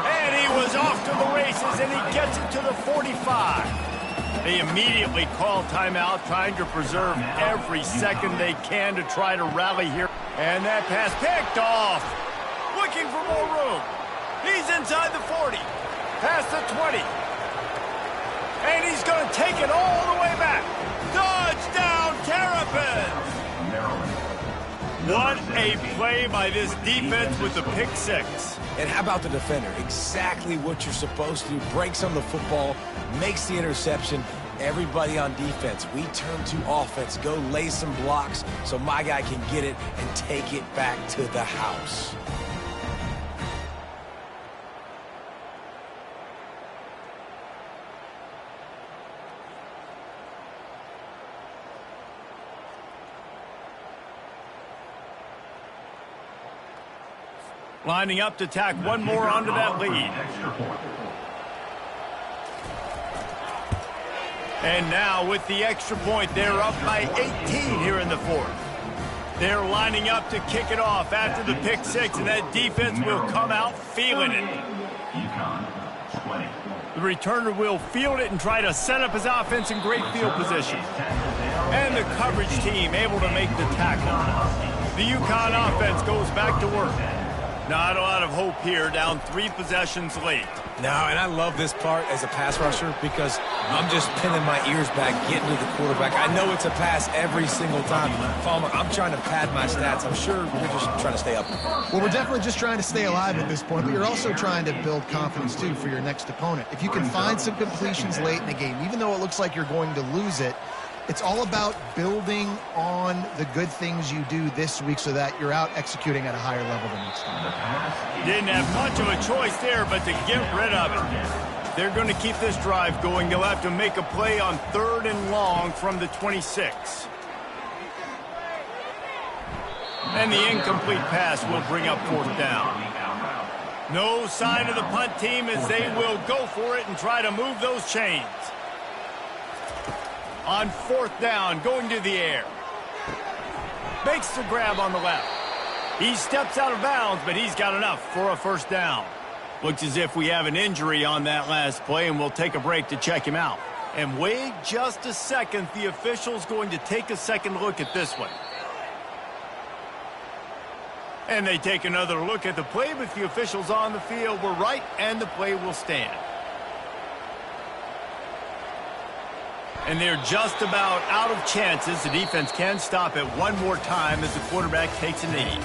And he was off to the races, and he gets it to the 45. They immediately call timeout, trying to preserve every second they can to try to rally here. And that pass picked off. Looking for more room. He's inside the 40. Past the 20. And he's going to take it all the way back. Touchdown, Terrapins! What a play by this defense with the pick 6. And how about the defender? Exactly what you're supposed to do. Breaks on the football, makes the interception. Everybody on defense, we turn to offense. Go lay some blocks so my guy can get it and take it back to the house. Lining up to tack one more onto that lead. And now with the extra point, they're up by 18 here in the 4th. They're lining up to kick it off after the pick 6, and that defense will come out feeling it. The returner will field it and try to set up his offense in great field position. And the coverage team able to make the tackle. The UConn offense goes back to work. Not a lot of hope here, down 3 possessions late. No, and I love this part as a pass rusher because I'm just pinning my ears back, getting to the quarterback. I know it's a pass every single time. Palmer, I'm trying to pad my stats. I'm sure we're just trying to stay up. Well, we're definitely just trying to stay alive at this point, but you're also trying to build confidence, too, for your next opponent. If you can find some completions late in the game, even though it looks like you're going to lose it, it's all about building on the good things you do this week so that you're out executing at a higher level the next time. Didn't have much of a choice there, but to get rid of it. They're going to keep this drive going. They'll have to make a play on 3rd and long from the 26. And the incomplete pass will bring up 4th down. No sign of the punt team as they will go for it and try to move those chains. On 4th down, going to the air. Makes the grab on the left. He steps out of bounds, but he's got enough for a first down. Looks as if we have an injury on that last play, and we'll take a break to check him out. And wait just a second. The official's going to take a second look at this one. And they take another look at the play, but the officials on the field were right, and the play will stand. And they're just about out of chances. The defense can stop it one more time as the quarterback takes a knee.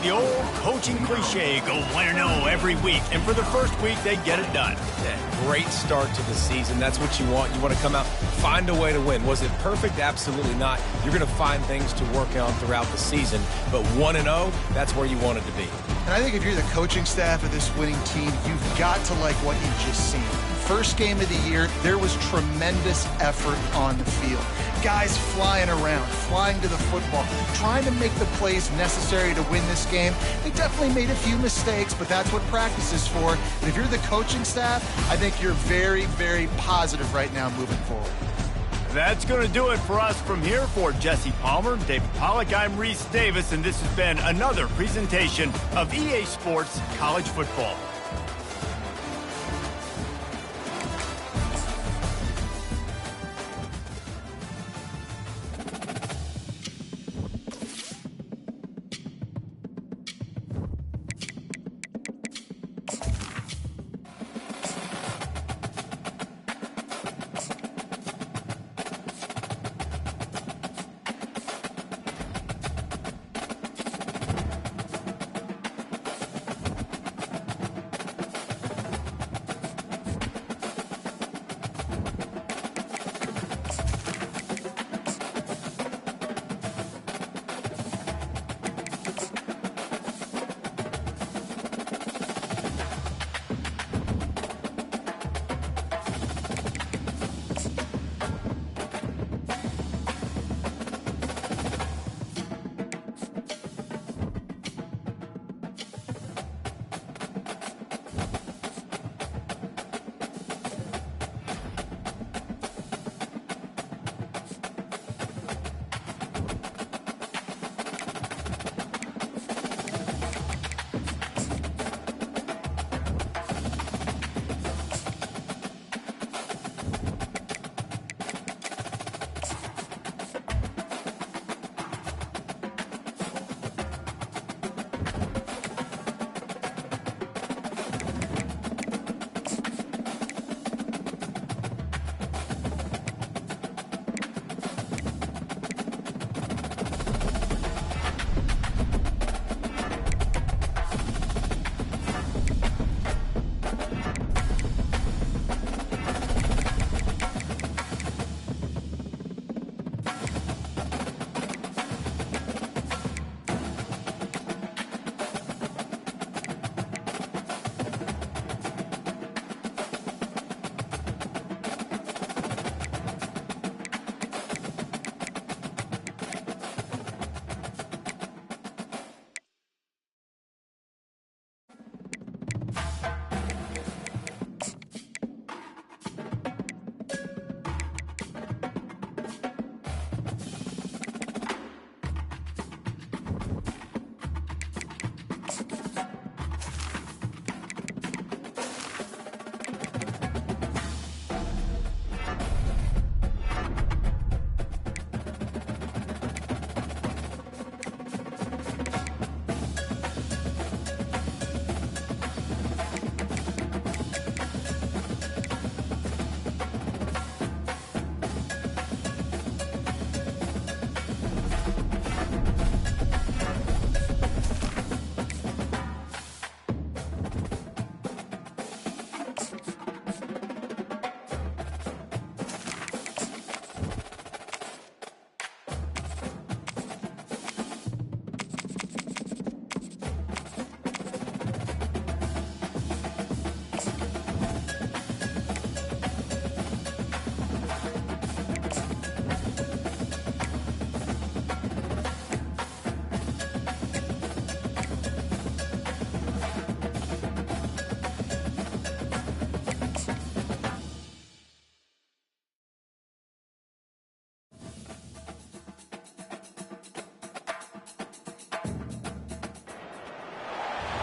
The old coaching cliche, go 1-0 every week. And for the first week, they get it done. Yeah, great start to the season. That's what you want. You want to come out, find a way to win. Was it perfect? Absolutely not. You're going to find things to work on throughout the season. But 1-0, that's where you want it to be. And I think if you're the coaching staff of this winning team, you've got to like what you've just seen. First game of the year, there was tremendous effort on the field. Guys flying around, flying to the football, trying to make the plays necessary to win this game. They definitely made a few mistakes, but that's what practice is for. And if you're the coaching staff, I think you're very, very positive right now moving forward. That's going to do it for us from here. For Jesse Palmer, David Pollack, I'm Reese Davis, and this has been another presentation of EA Sports College Football.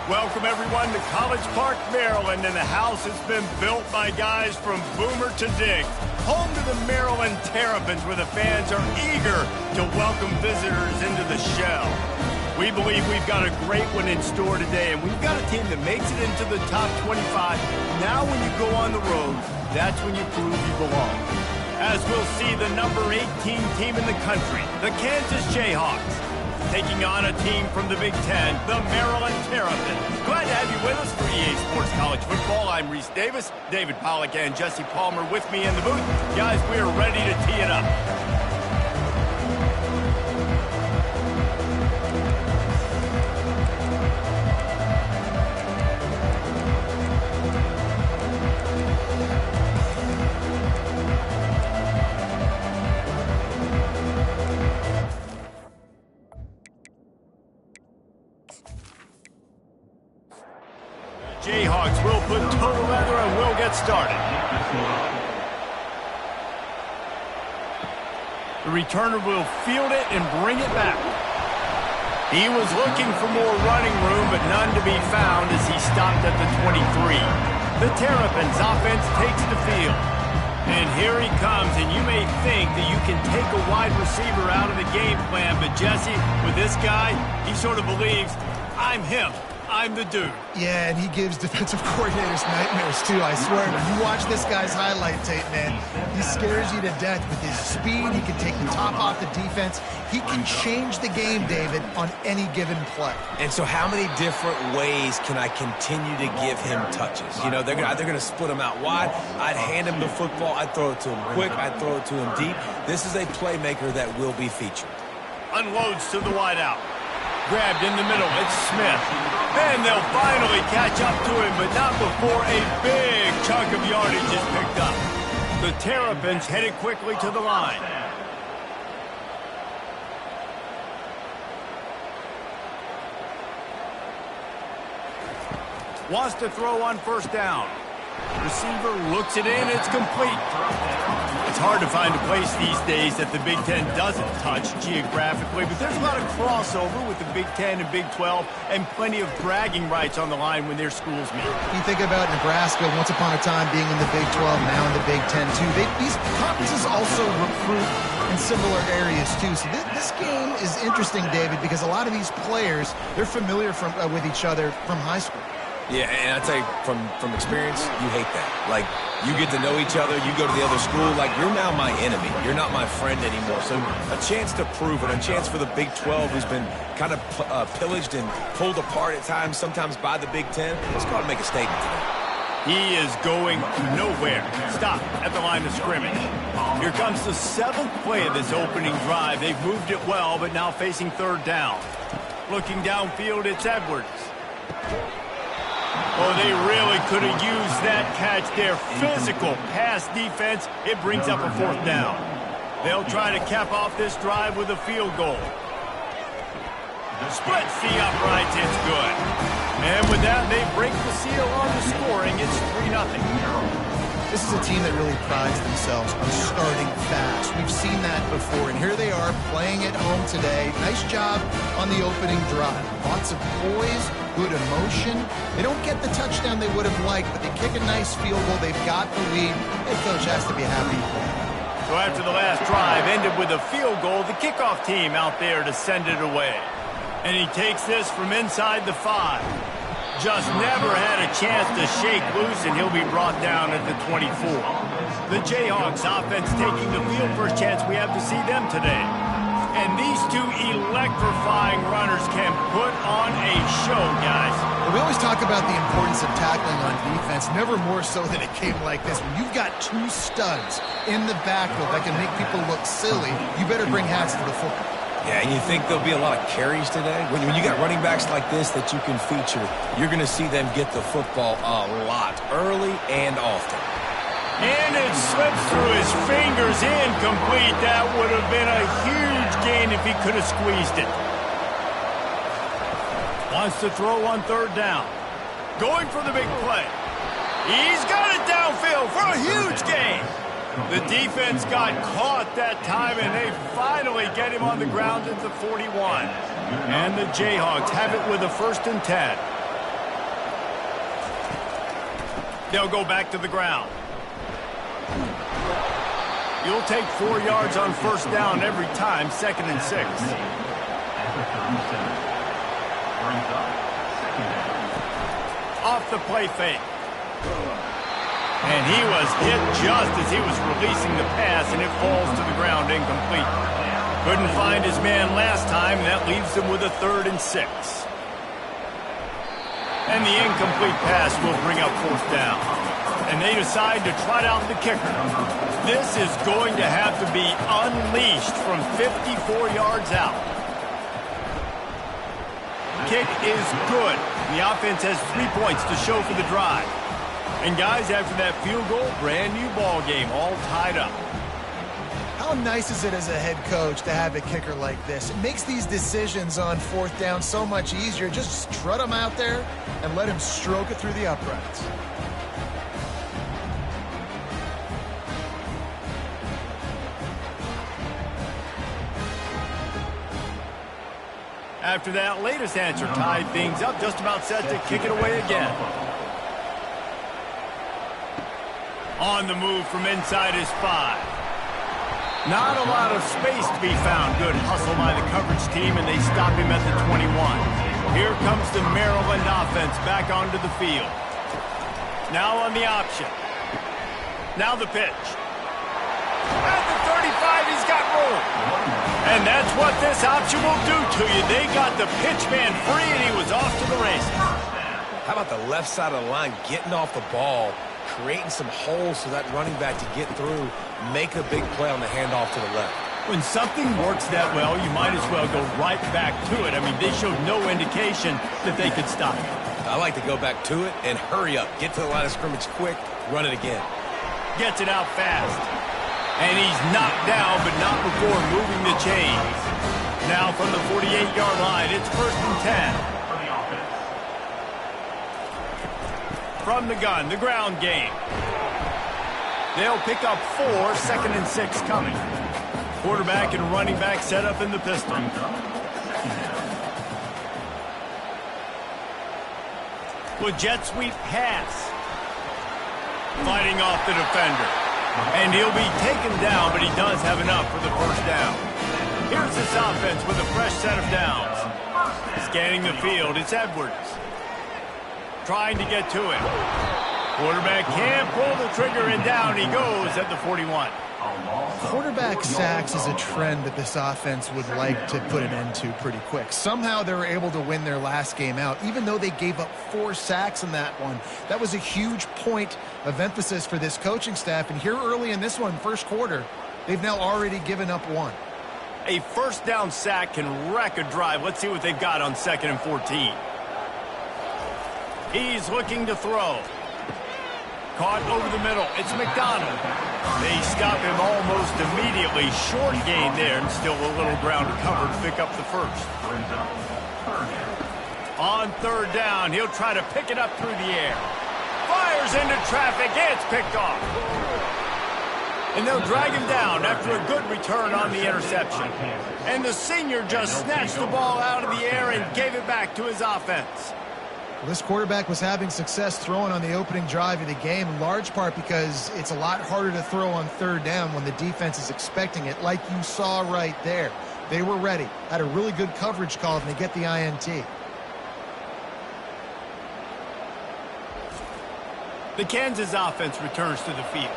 Welcome, everyone, to College Park, Maryland, and the house has been built by guys from Boomer to Diggs. Home to the Maryland Terrapins, where the fans are eager to welcome visitors into the shell. We believe we've got a great one in store today, and we've got a team that makes it into the top 25. Now when you go on the road, that's when you prove you belong. As we'll see, the number 18 team in the country, the Kansas Jayhawks, taking on a team from the Big Ten, the Maryland Terrapins. Glad to have you with us for EA Sports College Football. I'm Reese Davis, David Pollack, and Jesse Palmer with me in the booth. Guys, we are ready to tee it up. Jayhawks will put total leather and we'll get started. The returner will field it and bring it back. He was looking for more running room, but none to be found as he stopped at the 23. The Terrapins offense takes the field. And here he comes, and you may think that you can take a wide receiver out of the game plan, but Jesse, with this guy, he sort of believes, I'm him. I'm the dude. Yeah, and he gives defensive coordinators nightmares, too, I swear. When you watch this guy's highlight tape, man, he scares you to death with his speed. He can take the top off the defense. He can change the game, David, on any given play. And so how many different ways can I continue to give him touches? You know, they're going to split him out wide. I'd hand him the football. I'd throw it to him quick. I'd throw it to him deep. This is a playmaker that will be featured. Unloads to the wideout. Grabbed in the middle, it's Smith. And they'll finally catch up to him, but not before a big chunk of yardage is picked up. The Terrapins headed quickly to the line. Wants to throw on first down. Receiver looks it in, it's complete. It's hard to find a place these days that the Big Ten doesn't touch geographically, but there's a lot of crossover with the Big Ten and Big 12 and plenty of bragging rights on the line when their schools meet. You think about Nebraska, once upon a time being in the Big 12, now in the Big 10, too. These conferences also recruit in similar areas, too. So this game is interesting, David, because a lot of these players, they're familiar with each other from high school. Yeah, and I tell you, from experience, you hate that. Like, you get to know each other, you go to the other school, like, you're now my enemy. You're not my friend anymore. So a chance to prove it, a chance for the Big 12, who's been kind of pillaged and pulled apart at times, sometimes by the Big 10. Let's go out and make a statement today. He is going nowhere. Stop at the line of scrimmage. Here comes the 7th play of this opening drive. They've moved it well, but now facing third down. Looking downfield, it's Edwards. Oh, they really could have used that catch. Their physical pass defense, it brings up a fourth down. They'll try to cap off this drive with a field goal. Splits the uprights, it's good. And with that, they break the seal on the scoring. It's 3-0. This is a team that really prides themselves on starting fast. We've seen that before, and here they are playing at home today. Nice job on the opening drive. Lots of poise, good emotion. They don't get the touchdown they would have liked, but they kick a nice field goal. They've got the lead. Head coach has to be happy. So after the last drive ended with a field goal, the kickoff team out there to send it away. And he takes this from inside the 5. Just never had a chance to shake loose, and he'll be brought down at the 24. The Jayhawks offense taking the field. First chance we have to see them today. And these two electrifying runners can put on a show, guys. We always talk about the importance of tackling on defense, never more so than it came like this. When you've got two studs in the backfield that can make people look silly, you better bring hats to the football. Yeah, and you think there'll be a lot of carries today? When you got running backs like this that you can feature, you're going to see them get the football a lot, early and often. And it slips through his fingers, incomplete. That would have been a huge gain if he could have squeezed it. Wants to throw on third down. Going for the big play. He's got it downfield for a huge gain. The defense got caught that time, and they finally get him on the ground at the 41. And the Jayhawks have it with a 1st and 10. They'll go back to the ground. You'll take 4 yards on first down every time, 2nd and 6. Off the play fake. And he was hit just as he was releasing the pass, and it falls to the ground incomplete. Couldn't find his man last time, and that leaves him with a 3rd and 6. And the incomplete pass will bring up 4th down. And they decide to trot out the kicker. This is going to have to be unleashed from 54 yards out. Kick is good. The offense has 3 points to show for the drive. And guys, after that field goal, brand new ball game, all tied up. How nice is it as a head coach to have a kicker like this? It makes these decisions on 4th down so much easier. Just strut him out there and let him stroke it through the uprights. After that latest answer tied things up, just about set to kick it away again. On the move from inside his 5. Not a lot of space to be found. Good hustle by the coverage team, and they stop him at the 21. Here comes the Maryland offense back onto the field. Now on the option. Now the pitch. At the 35, he's got room. And that's what this option will do to you. They got the pitch man free, and he was off to the races. How about the left side of the line getting off the ball, creating some holes for that running back to get through, make a big play on the handoff to the left. When something works that well, you might as well go right back to it. I mean, they showed no indication that they could stop it. I like to go back to it and hurry up. Get to the line of scrimmage quick, run it again. Gets it out fast. And he's knocked down, but not before moving the chains. Now from the 48-yard line, it's 1st and 10. From the gun, the ground game. They'll pick up 4, 2nd and 6 coming. Quarterback and running back set up in the pistol. With jet sweep pass. Fighting off the defender. And he'll be taken down, but he does have enough for the 1st down. Here's this offense with a fresh set of downs. Scanning the field, it's Edwards. Trying to get to it. Quarterback can't pull the trigger, and down he goes at the 41. Quarterback sacks is a trend that this offense would like to put an end to pretty quick. Somehow they were able to win their last game out, even though they gave up 4 sacks in that one. That was a huge point of emphasis for this coaching staff. And here early in this one, 1st quarter, they've now already given up 1. A 1st down sack can wreck a drive. Let's see what they've got on 2nd and 14. He's looking to throw. Caught over the middle. It's McDonald. They stop him almost immediately. Short gain there, and still a little ground to cover to pick up the 1st. On 3rd down, he'll try to pick it up through the air. Fires into traffic. It's picked off. And they'll drag him down after a good return on the interception. And the senior just snatched the ball out of the air and gave it back to his offense. This quarterback was having success throwing on the opening drive of the game, in large part because it's a lot harder to throw on 3rd down when the defense is expecting it, like you saw right there. They were ready, had a really good coverage call, and they get the INT. The Kansas offense returns to the field.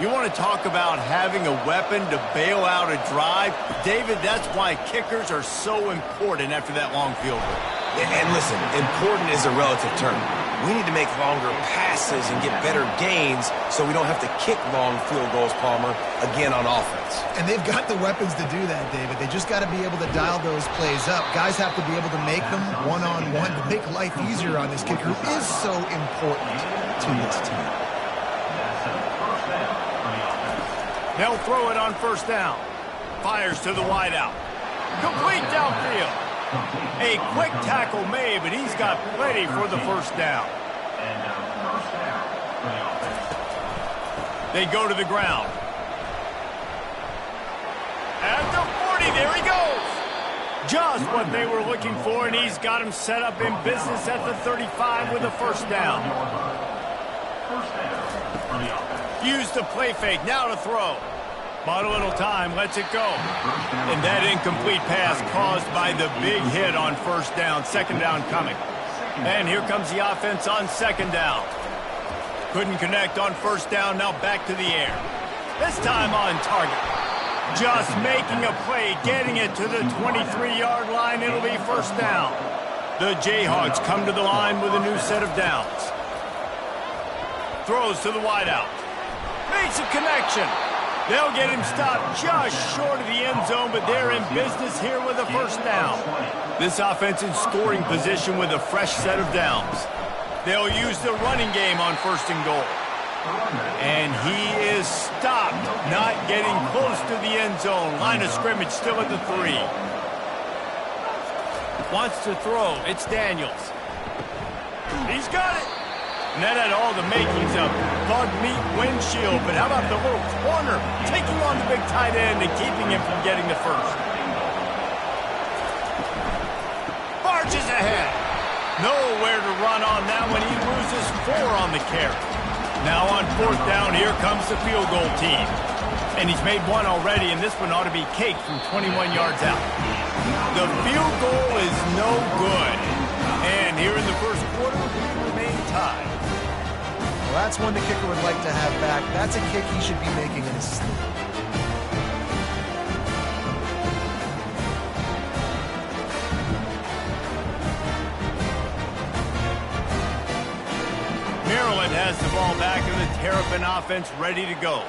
You want to talk about having a weapon to bail out a drive? David, that's why kickers are so important after that long field goal. And listen, important is a relative term. We need to make longer passes and get better gains so we don't have to kick long field goals, Palmer, again on offense. And they've got the weapons to do that, David. They just got to be able to dial those plays up. Guys have to be able to make them one-on-one to make life easier on this kicker, who is so important to this team. They'll throw it on 1st down. Fires to the wideout. Complete downfield. A quick tackle made, but he's got plenty for the 1st down. They go to the ground. At the 40, there he goes. Just what they were looking for, and he's got him set up in business at the 35 with a 1st down. First down for the offense. Use the play fake. Now to throw. Bought a little time. Lets it go. And that incomplete pass caused by the big hit on first down. Second down coming. And here comes the offense on second down. Couldn't connect on first down. Now back to the air. This time on target. Just making a play, getting it to the 23-yard line. It'll be first down. The Jayhawks come to the line with a new set of downs. Throws to the wideout. Makes a connection. They'll get him stopped just short of the end zone, but they're in business here with a first down. This offense in scoring position with a fresh set of downs. They'll use the running game on first and goal. And he is stopped, not getting close to the end zone. Line of scrimmage still at the 3. Wants to throw. It's Daniels. He's got it. And that had all the makings of bug meat windshield. But how about the little corner taking on the big tight end and keeping him from getting the first? Barges ahead. Nowhere to run on that one. He loses 4 on the carry. Now on fourth down, here comes the field goal team. And he's made 1 already, and this one ought to be cake from 21 yards out. The field goal is no good. And here in the first quarter, we remain tied. Well, that's one the kicker would like to have back. That's a kick he should be making in his sleep. Maryland has the ball back and the Terrapin offense ready to go.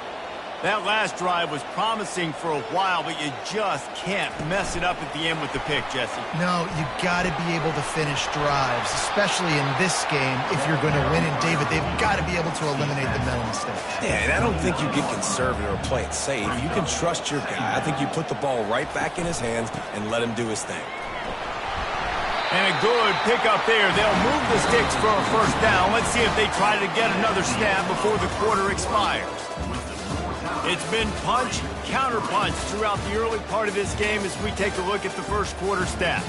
That last drive was promising for a while, but you just can't mess it up at the end with the pick, Jesse. No, you got to be able to finish drives, especially in this game. If you're going to win, and David, they've got to be able to eliminate the mental mistakes. Yeah, and I don't think you get conservative or play it safe. You can trust your guy. I think you put the ball right back in his hands and let him do his thing. And a good pickup there. They'll move the sticks for a first down. Let's see if they try to get another snap before the quarter expires. It's been punch, counter-punch throughout the early part of this game as we take a look at the first quarter stats.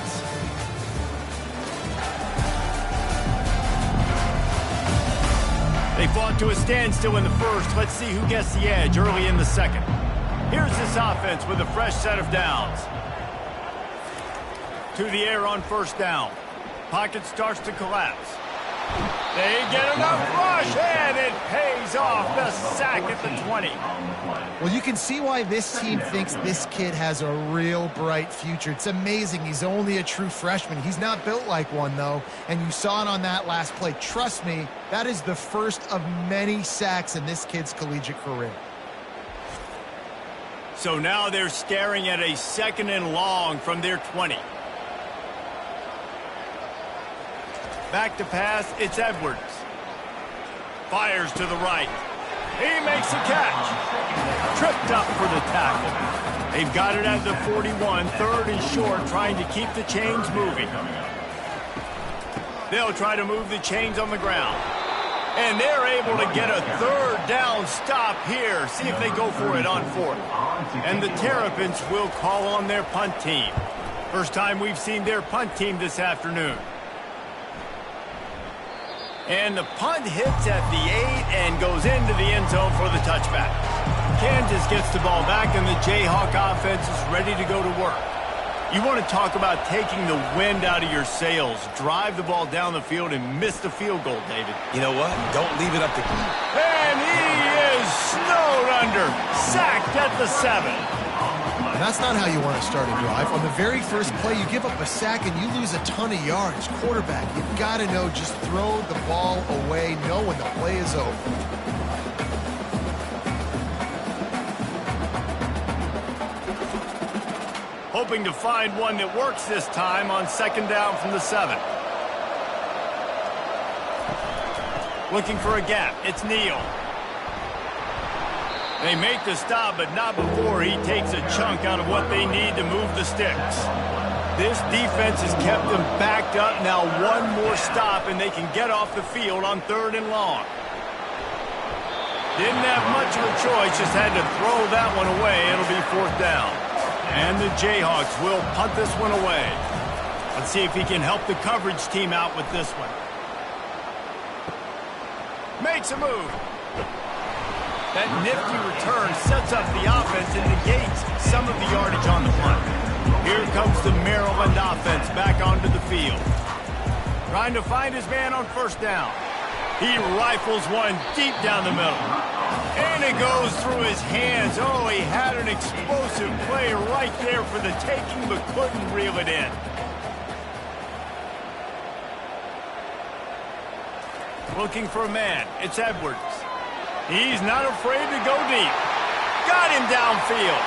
They fought to a standstill in the first. Let's see who gets the edge early in the second. Here's this offense with a fresh set of downs. To the air on first down. Pocket starts to collapse. They get enough rush, and it pays off. The sack at the 20. Well, you can see why this team thinks this kid has a real bright future. It's amazing. He's only a true freshman. He's not built like one, though, and you saw it on that last play. Trust me, that is the first of many sacks in this kid's collegiate career. So now they're staring at a second and long from their 20. Back to pass, it's Edwards. Fires to the right. He makes a catch. Tripped up for the tackle. They've got it at the 41, third and short, trying to keep the chains moving. They'll try to move the chains on the ground. And they're able to get a third down stop here. See if they go for it on fourth. And the Terrapins will call on their punt team. First time we've seen their punt team this afternoon. And the punt hits at the 8 and goes into the end zone for the touchback. Kansas gets the ball back, and the Jayhawk offense is ready to go to work. You want to talk about taking the wind out of your sails. Drive the ball down the field and miss the field goal, David. You know what? Don't leave it up to him. And he is snowed under. Sacked at the 7. And that's not how you want to start a drive. On the very first play, you give up a sack and you lose a ton of yards. Quarterback, you've got to know, just throw the ball away, know when the play is over. Hoping to find one that works this time on second down from the 7. Looking for a gap. It's Neal. They make the stop, but not before he takes a chunk out of what they need to move the sticks. This defense has kept them backed up. Now one more stop, and they can get off the field on third and long. Didn't have much of a choice, just had to throw that one away. It'll be fourth down. And the Jayhawks will punt this one away. Let's see if he can help the coverage team out with this one. Makes a move. That nifty return sets up the offense and negates some of the yardage on the punt. Here comes the Maryland offense back onto the field. Trying to find his man on first down. He rifles one deep down the middle. And it goes through his hands. Oh, he had an explosive play right there for the taking, but couldn't reel it in. Looking for a man. It's Edwards. He's not afraid to go deep. Got him downfield.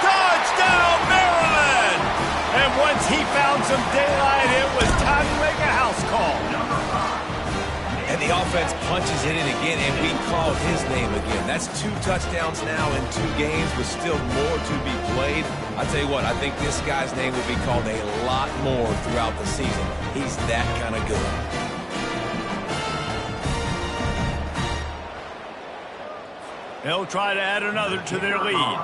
Touchdown, Maryland! And once he found some daylight, it was time to make a house call. And the offense punches it in again, and we call his name again. That's 2 touchdowns now in 2 games, but still more to be played. I'll tell you what, I think this guy's name will be called a lot more throughout the season. He's that kind of good. They'll try to add another to their lead.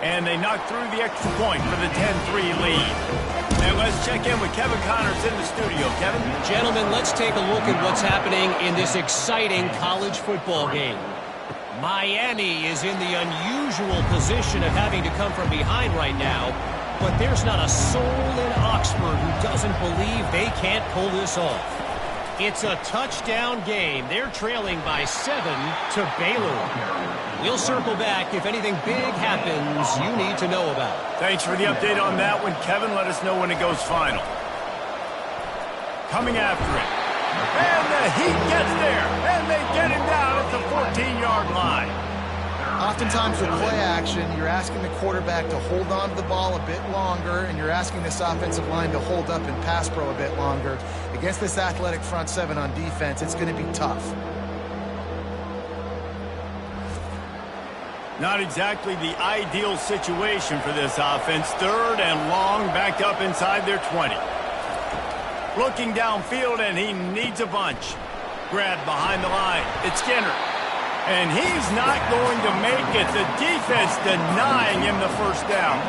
And they knock through the extra point for the 10-3 lead. And let's check in with Kevin Connors in the studio. Kevin? Gentlemen, let's take a look at what's happening in this exciting college football game. Miami is in the unusual position of having to come from behind right now, but there's not a soul in Oxford who doesn't believe they can't pull this off. It's a touchdown game. They're trailing by 7 to Baylor. We'll circle back if anything big happens you need to know about. Thanks for the update on that one, Kevin. Let us know when it goes final. Coming after it. And the Heat gets there. And they get him down at the 14-yard line. Oftentimes with play action, you're asking the quarterback to hold on to the ball a bit longer, and you're asking this offensive line to hold up in pass pro a bit longer. Against this athletic front 7 on defense, it's going to be tough. Not exactly the ideal situation for this offense. 3rd and long, backed up inside their 20. Looking downfield, and he needs a bunch. Grabbed behind the line. It's Skinner. And he's not going to make it. The defense denying him the first down.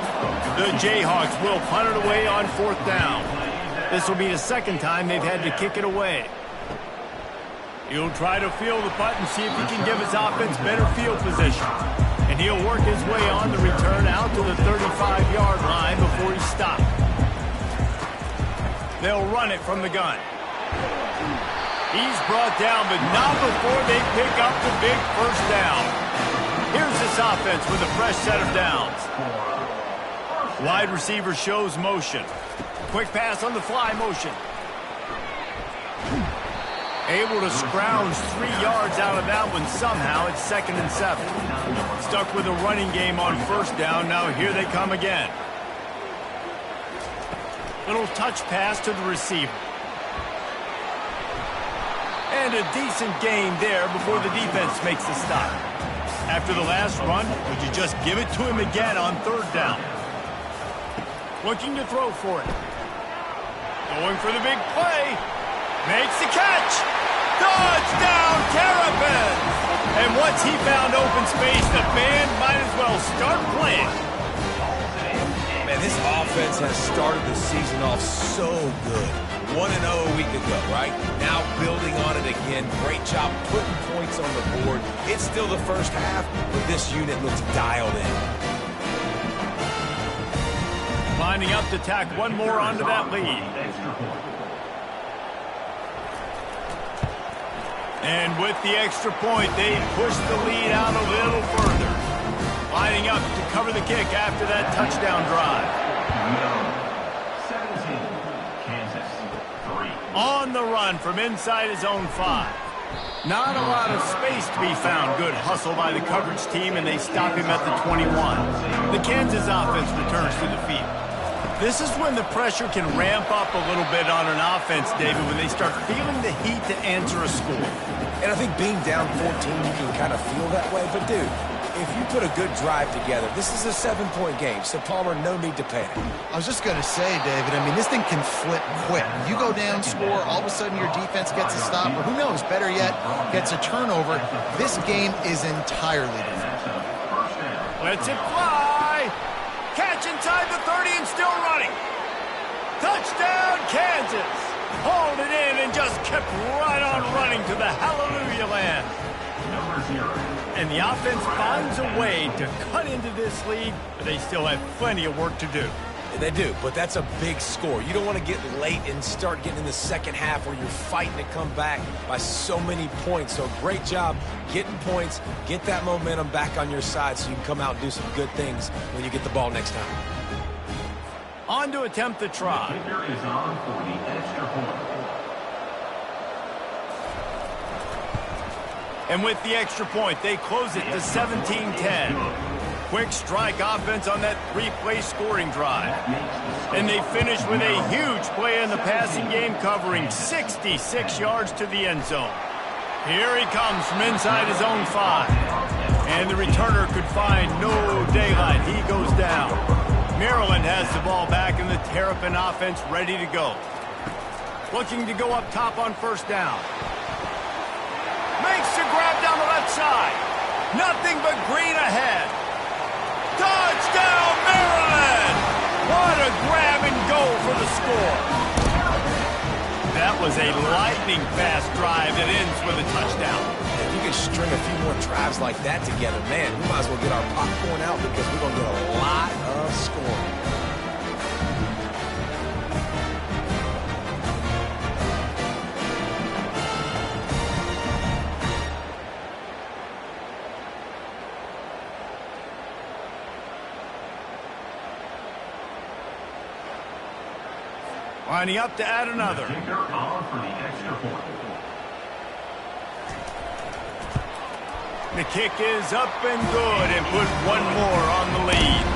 The Jayhawks will punt it away on 4th down. This will be the 2nd time they've had to kick it away. He'll try to field the punt and see if he can give his offense better field position. And he'll work his way on the return out to the 35-yard line before he's stopped. They'll run it from the gun. He's brought down, but not before they pick up the big first down. Here's this offense with a fresh set of downs. Wide receiver shows motion. Quick pass on the fly motion. Able to scrounge 3 yards out of that one somehow. It's 2nd and 7. Stuck with a running game on first down. Now here they come again. Little touch pass to the receiver. And a decent gain there before the defense makes the stop. After the last run, would you just give it to him again on 3rd down? Looking to throw for it. Going for the big play. Makes the catch. Touchdown, Terrapins! And once he found open space, the band might as well start playing. Man, this offense has started the season off so good. 1-0 a week ago, right? Now building on it again. Great job putting points on the board. It's still the first half, but this unit looks dialed in. Lining up to tack one more onto that lead. And with the extra point, they push the lead out a little further. Lining up to cover the kick after that touchdown drive. On the run from inside his own 5. Not a lot of space to be found. Good hustle by the coverage team, and they stop him at the 21. The Kansas offense returns to the field. This is when the pressure can ramp up a little bit on an offense, David, when they start feeling the heat to answer a score. And I think being down 14, you can kind of feel that way. But, dude, if you put a good drive together, this is a 7-point game. So, Palmer, no need to panic. I was just going to say, David, I mean, this thing can flip quick. You go down, score, all of a sudden your defense gets a stop, or who knows, better yet, gets a turnover. This game is entirely different. Lets it fly. Catch inside the 30 and still running. Touchdown, Kansas! Hauled it in and just kept right on running to the hallelujah land. And the offense finds a way to cut into this lead, but they still have plenty of work to do. They do, but that's a big score. You don't want to get late and start getting in the second half where you're fighting to come back by so many points. So great job getting points, get that momentum back on your side so you can come out and do some good things when you get the ball next time. On to attempt the try. Kicker is on for the extra point. And with the extra point, they close it to 17-10. Quick strike offense on that three-play scoring drive. And they finish with a huge play in the passing game, covering 66 yards to the end zone. Here he comes from inside his own 5. And the returner could find no daylight. He goes down. Maryland has the ball back and the Terrapin offense ready to go. Looking to go up top on first down. Makes the grab down the left side. Nothing but green ahead. Touchdown, Maryland! What a grab and go for the score. That was a lightning-fast drive that ends with a touchdown. If you can string a few more drives like that together, man, we might as well get our popcorn out because we're going to get a lot of scoring. Lining up to add another. Kicker on for the extra point. The kick is up and good and put one more on the lead.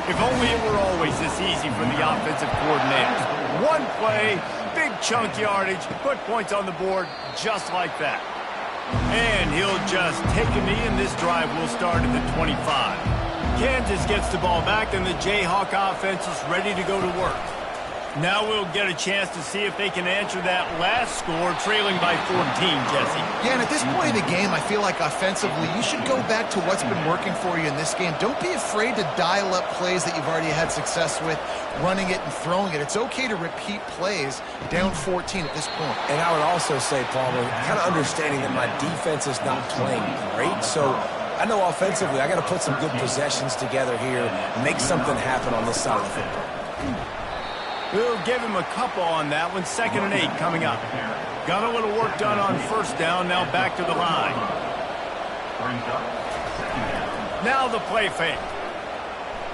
If only it were always this easy for the offensive coordinators. One play, big chunk yardage, put points on the board just like that. And he'll just take a knee, and this drive will start at the 25. Kansas gets the ball back, and the Jayhawk offense is ready to go to work. Now we'll get a chance to see if they can answer that last score, trailing by 14, Jesse. Yeah, and at this point in the game, I feel like offensively, you should go back to what's been working for you in this game. Don't be afraid to dial up plays that you've already had success with, running it and throwing it. It's okay to repeat plays down 14 at this point. And I would also say, Palmer, kind of understanding that my defense is not playing great, so I know offensively I got to put some good possessions together here, make something happen on this side of the football. We'll give him a couple on that one. 2nd and 8 coming up. Got a little work done on first down. Now back to the line. Now the play fake.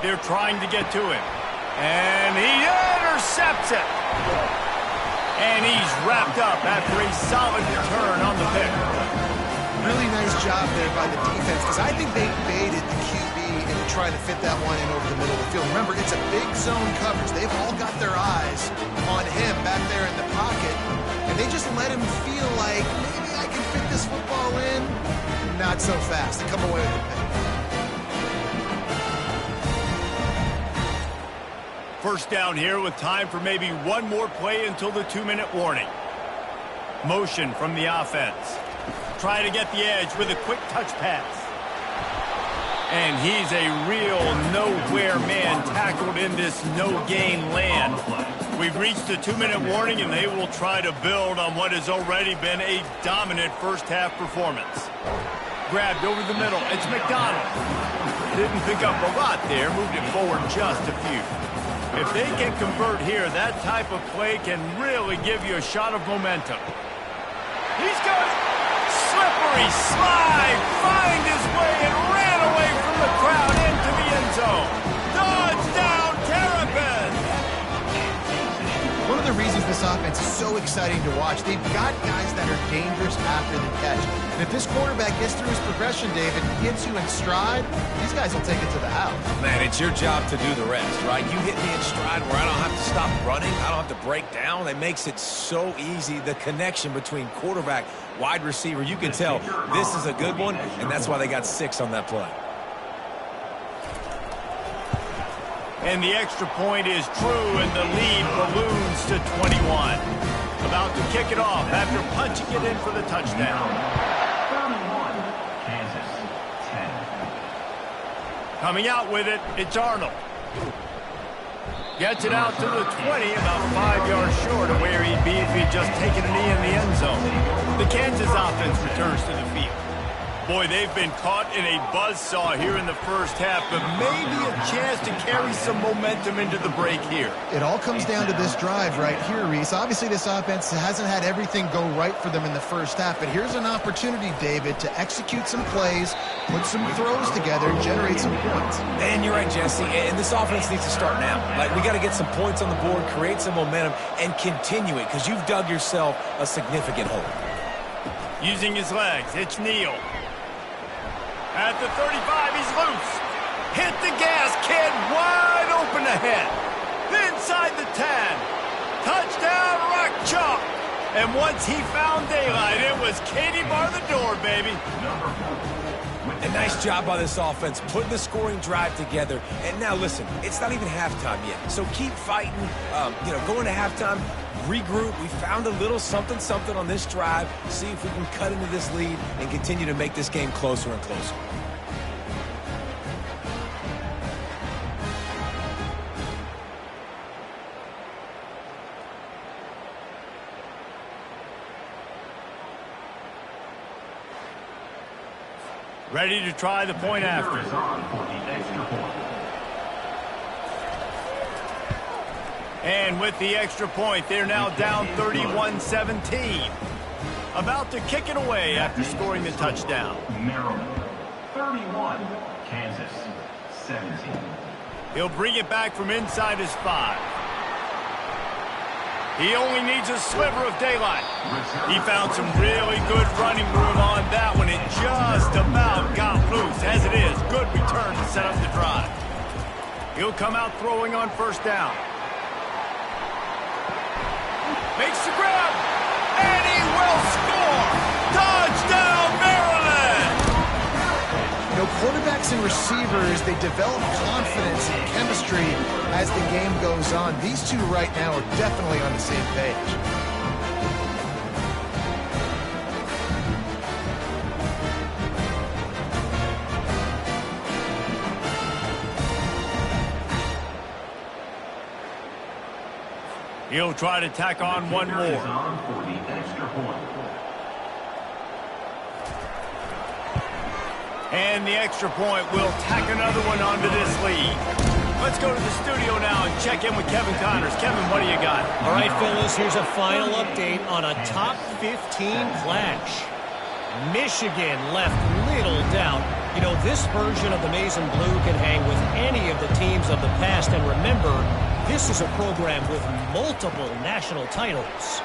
They're trying to get to him. And he intercepts it. And he's wrapped up after a solid return on the pick. Really nice job there by the defense, because I think they baited the QB into trying to fit that one in over the middle of the field. Remember, it's a big zone coverage. They've all got their eyes on him back there in the pocket, and they just let him feel like, maybe I can fit this football in. Not so fast. They come away with the pick. First down here with time for maybe one more play until the 2-minute warning. Motion from the offense. Try to get the edge with a quick touch pass. And he's a real nowhere man tackled in this no-gain land. We've reached the 2-minute warning, and they will try to build on what has already been a dominant first-half performance. Grabbed over the middle. It's McDonald. Didn't pick up a lot there. Moved it forward just a few. If they can convert here, that type of play can really give you a shot of momentum. He's got it. Slippery slide, find his way and ran away from the crowd into the end zone. Touchdown, Terrapin! One of the reasons this offense is so exciting to watch, they've got guys that are dangerous after the catch. And if this quarterback gets through his progression, David, gets you in stride, these guys will take it to the house. Man, it's your job to do the rest, right? You hit me in stride where I don't have to stop running. I don't have to break down. It makes it so easy. The connection between quarterback, wide receiver, you can tell this is a good one, and that's why they got 6 on that play. And the extra point is true, and the lead balloons to 21. About to kick it off after punching it in for the touchdown. Kansas, 10. Coming out with it, it's Arnold. Gets it out to the 20, about 5 yards short of where he'd be if he'd just taken a knee in the end zone. The Kansas offense returns to the field. Boy, they've been caught in a buzzsaw here in the first half, but maybe a chance to carry some momentum into the break here. It all comes down to this drive right here, Reese. Obviously, this offense hasn't had everything go right for them in the first half, but here's an opportunity, David, to execute some plays, put some throws together, and generate some points. And you're right, Jesse, and this offense needs to start now. Like, we got to get some points on the board, create some momentum, and continue it, because you've dug yourself a significant hole. Using his legs, it's Neal. At the 35, he's loose. Hit the gas, kid, wide open ahead. Inside the 10. Touchdown, rock chalk. And once he found daylight, it was Katie bar the door, baby. A nice job by this offense, putting the scoring drive together. And now, listen, it's not even halftime yet. So keep fighting, going to halftime, regroup. We found a little something on this drive. See if we can cut into this lead and continue to make this game closer and closer. Ready to try the point after. Is on for the extra point. And with the extra point, they're now down 31-17. About to kick it away after scoring the touchdown. Maryland 31, Kansas 17. He'll bring it back from inside his 5. He only needs a sliver of daylight. He found some really good running room on that one. It just about got loose. As it is, good return to set up the drive. He'll come out throwing on first down. Makes the grab, and he will score! Touchdown, Maryland! You know, quarterbacks and receivers, they develop confidence and chemistry as the game goes on. These two right now are definitely on the same page. He'll try to tack on one more. Is on for the extra point. And the extra point will tack another one onto this lead. Let's go to the studio now and check in with Kevin Connors. Kevin, what do you got? All right, fellas, here's a final update on a top 15 clash. Michigan left little doubt. You know, this version of the Maize and Blue can hang with any of the teams of the past. And remember, this is a program with multiple national titles.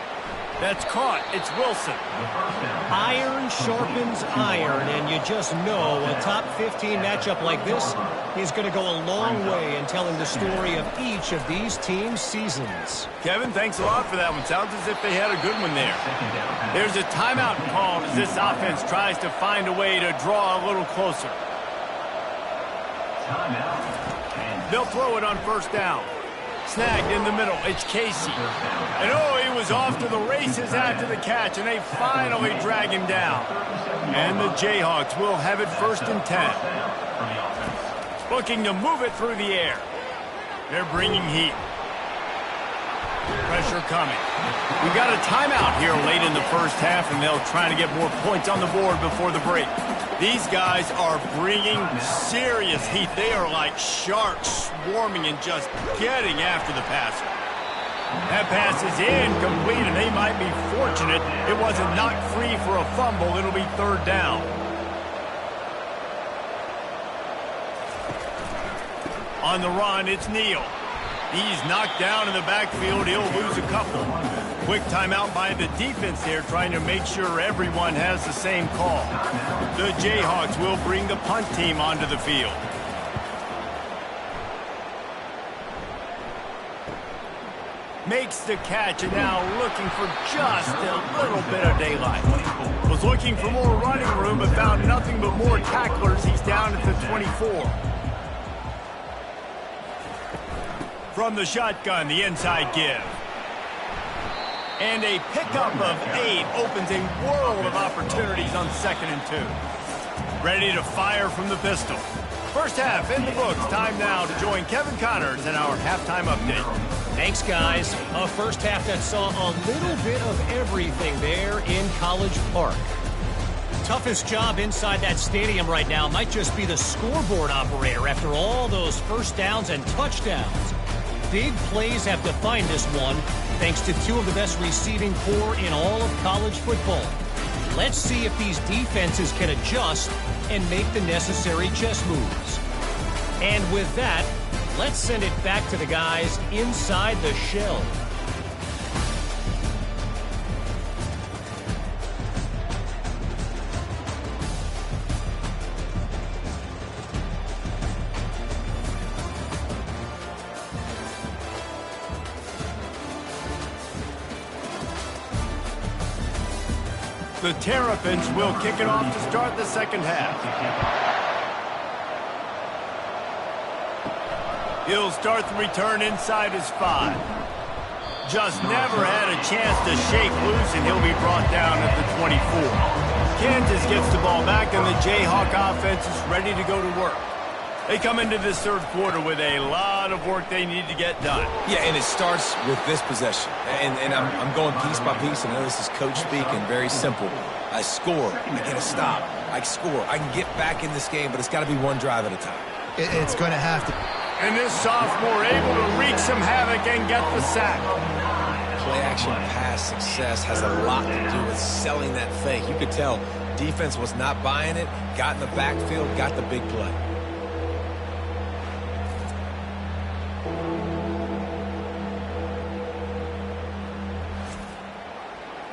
That's caught. It's Wilson. Iron sharpens iron, and you just know a top 15 matchup like this is going to go a long way in telling the story of each of these teams' seasons. Kevin, thanks a lot for that one. Sounds as if they had a good one there. There's a timeout called as this offense tries to find a way to draw a little closer. They'll throw it on first down. Snagged in the middle. It's Casey. And oh, he was off to the races after the catch, and they finally drag him down. And the Jayhawks will have it 1st and 10. Looking to move it through the air. They're bringing heat. Pressure coming. We got a timeout here late in the first half, and they'll try to get more points on the board before the break. These guys are bringing serious heat. They are like sharks swarming and just getting after the passer. That pass is incomplete, and they might be fortunate it wasn't knocked free for a fumble. It'll be 3rd down. On the run, it's Neal. He's knocked down in the backfield. He'll lose a couple. Quick timeout by the defense there, trying to make sure everyone has the same call. The Jayhawks will bring the punt team onto the field. Makes the catch, and now looking for just a little bit of daylight. Was looking for more running room, but found nothing but more tacklers. He's down at the 24. From the shotgun, the inside give. And a pickup of 8 opens a world of opportunities on 2nd and 2. Ready to fire from the pistol. First half in the books. Time now to join Kevin Connors in our halftime update. Thanks, guys. A first half that saw a little bit of everything there in College Park. Toughest job inside that stadium right now might just be the scoreboard operator after all those first downs and touchdowns. Big plays have defined this one, thanks to two of the best receiving corps in all of college football. Let's see if these defenses can adjust and make the necessary chess moves. And with that, let's send it back to the guys inside the shell. The Terrapins will kick it off to start the second half. He'll start the return inside his 5. Just never had a chance to shake loose, and he'll be brought down at the 24. Kansas gets the ball back, and the Jayhawk offense is ready to go to work. They come into this third quarter with a lot of work they need to get done. Yeah, and it starts with this possession. And I'm going piece by piece. I know this is coach speak and very simple. I score. I get a stop. I score. I can get back in this game, but it's got to be one drive at a time. It's going to have to. And this sophomore able to wreak some havoc and get the sack. Play-action pass success has a lot to do with selling that fake. You could tell defense was not buying it, got in the backfield, got the big play.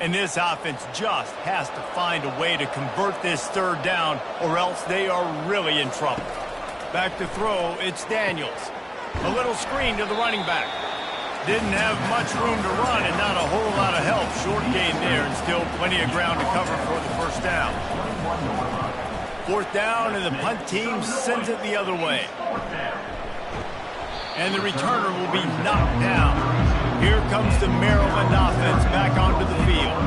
And this offense just has to find a way to convert this third down, or else they are really in trouble. Back to throw, it's Daniels. A little screen to the running back. Didn't have much room to run and not a whole lot of help. Short gain there and still plenty of ground to cover for the first down. Fourth down, and the punt team sends it the other way. And the returner will be knocked down. Here comes the Maryland offense back onto the field.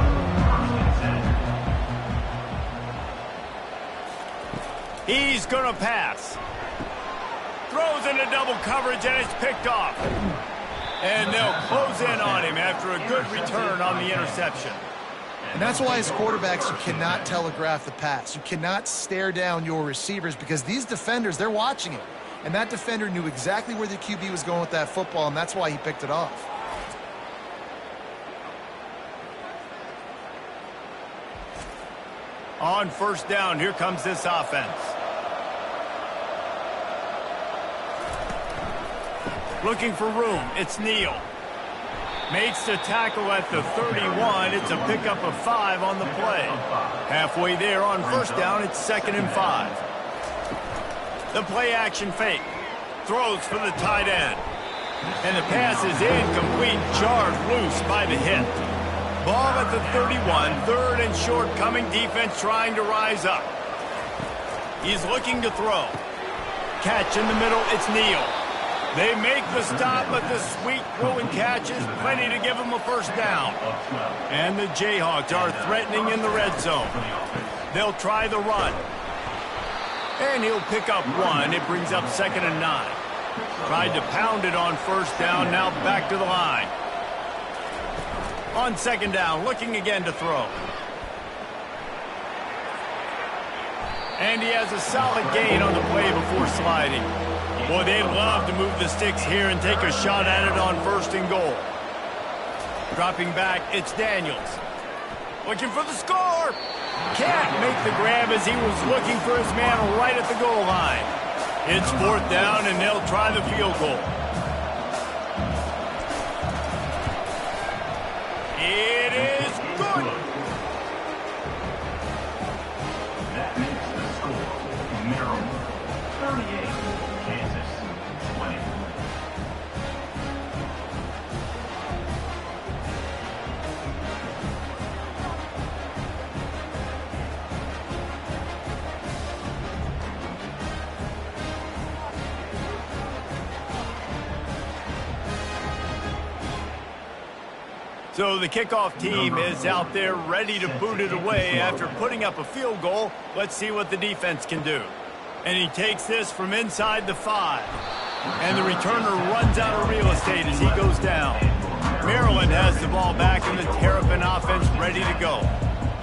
He's going to pass. Throws into double coverage, and it's picked off. And they'll close in on him after a good return on the interception. And that's why as quarterbacks, you cannot telegraph the pass. You cannot stare down your receivers because these defenders, they're watching it. And that defender knew exactly where the QB was going with that football, and that's why he picked it off. On first down, here comes this offense. Looking for room, it's Neal. Makes the tackle at the 31. It's a pickup of 5 on the play. Halfway there on first down, it's 2nd and 5. The play action fake. Throws for the tight end. And the pass is incomplete, jarred loose by the hit. Ball at the 31, 3rd and short, coming defense trying to rise up. He's looking to throw. Catch in the middle, it's Neal. They make the stop, but the sweet throw and catch is plenty to give them a first down. And the Jayhawks are threatening in the red zone. They'll try the run. And he'll pick up 1. It brings up 2nd and 9. Tried to pound it on first down, now back to the line. On 2nd down, looking again to throw. And he has a solid gain on the play before sliding. Boy, they'd love to move the sticks here and take a shot at it on 1st and goal. Dropping back, it's Daniels. Looking for the score. Can't make the grab as he was looking for his man right at the goal line. It's 4th down, and they'll try the field goal. It is good. That makes the score. Maryland 38, Kansas 20. So the kickoff team is out there ready to boot it away after putting up a field goal. Let's see what the defense can do. And he takes this from inside the 5. And the returner runs out of real estate as he goes down. Maryland has the ball back and the Terrapin offense ready to go.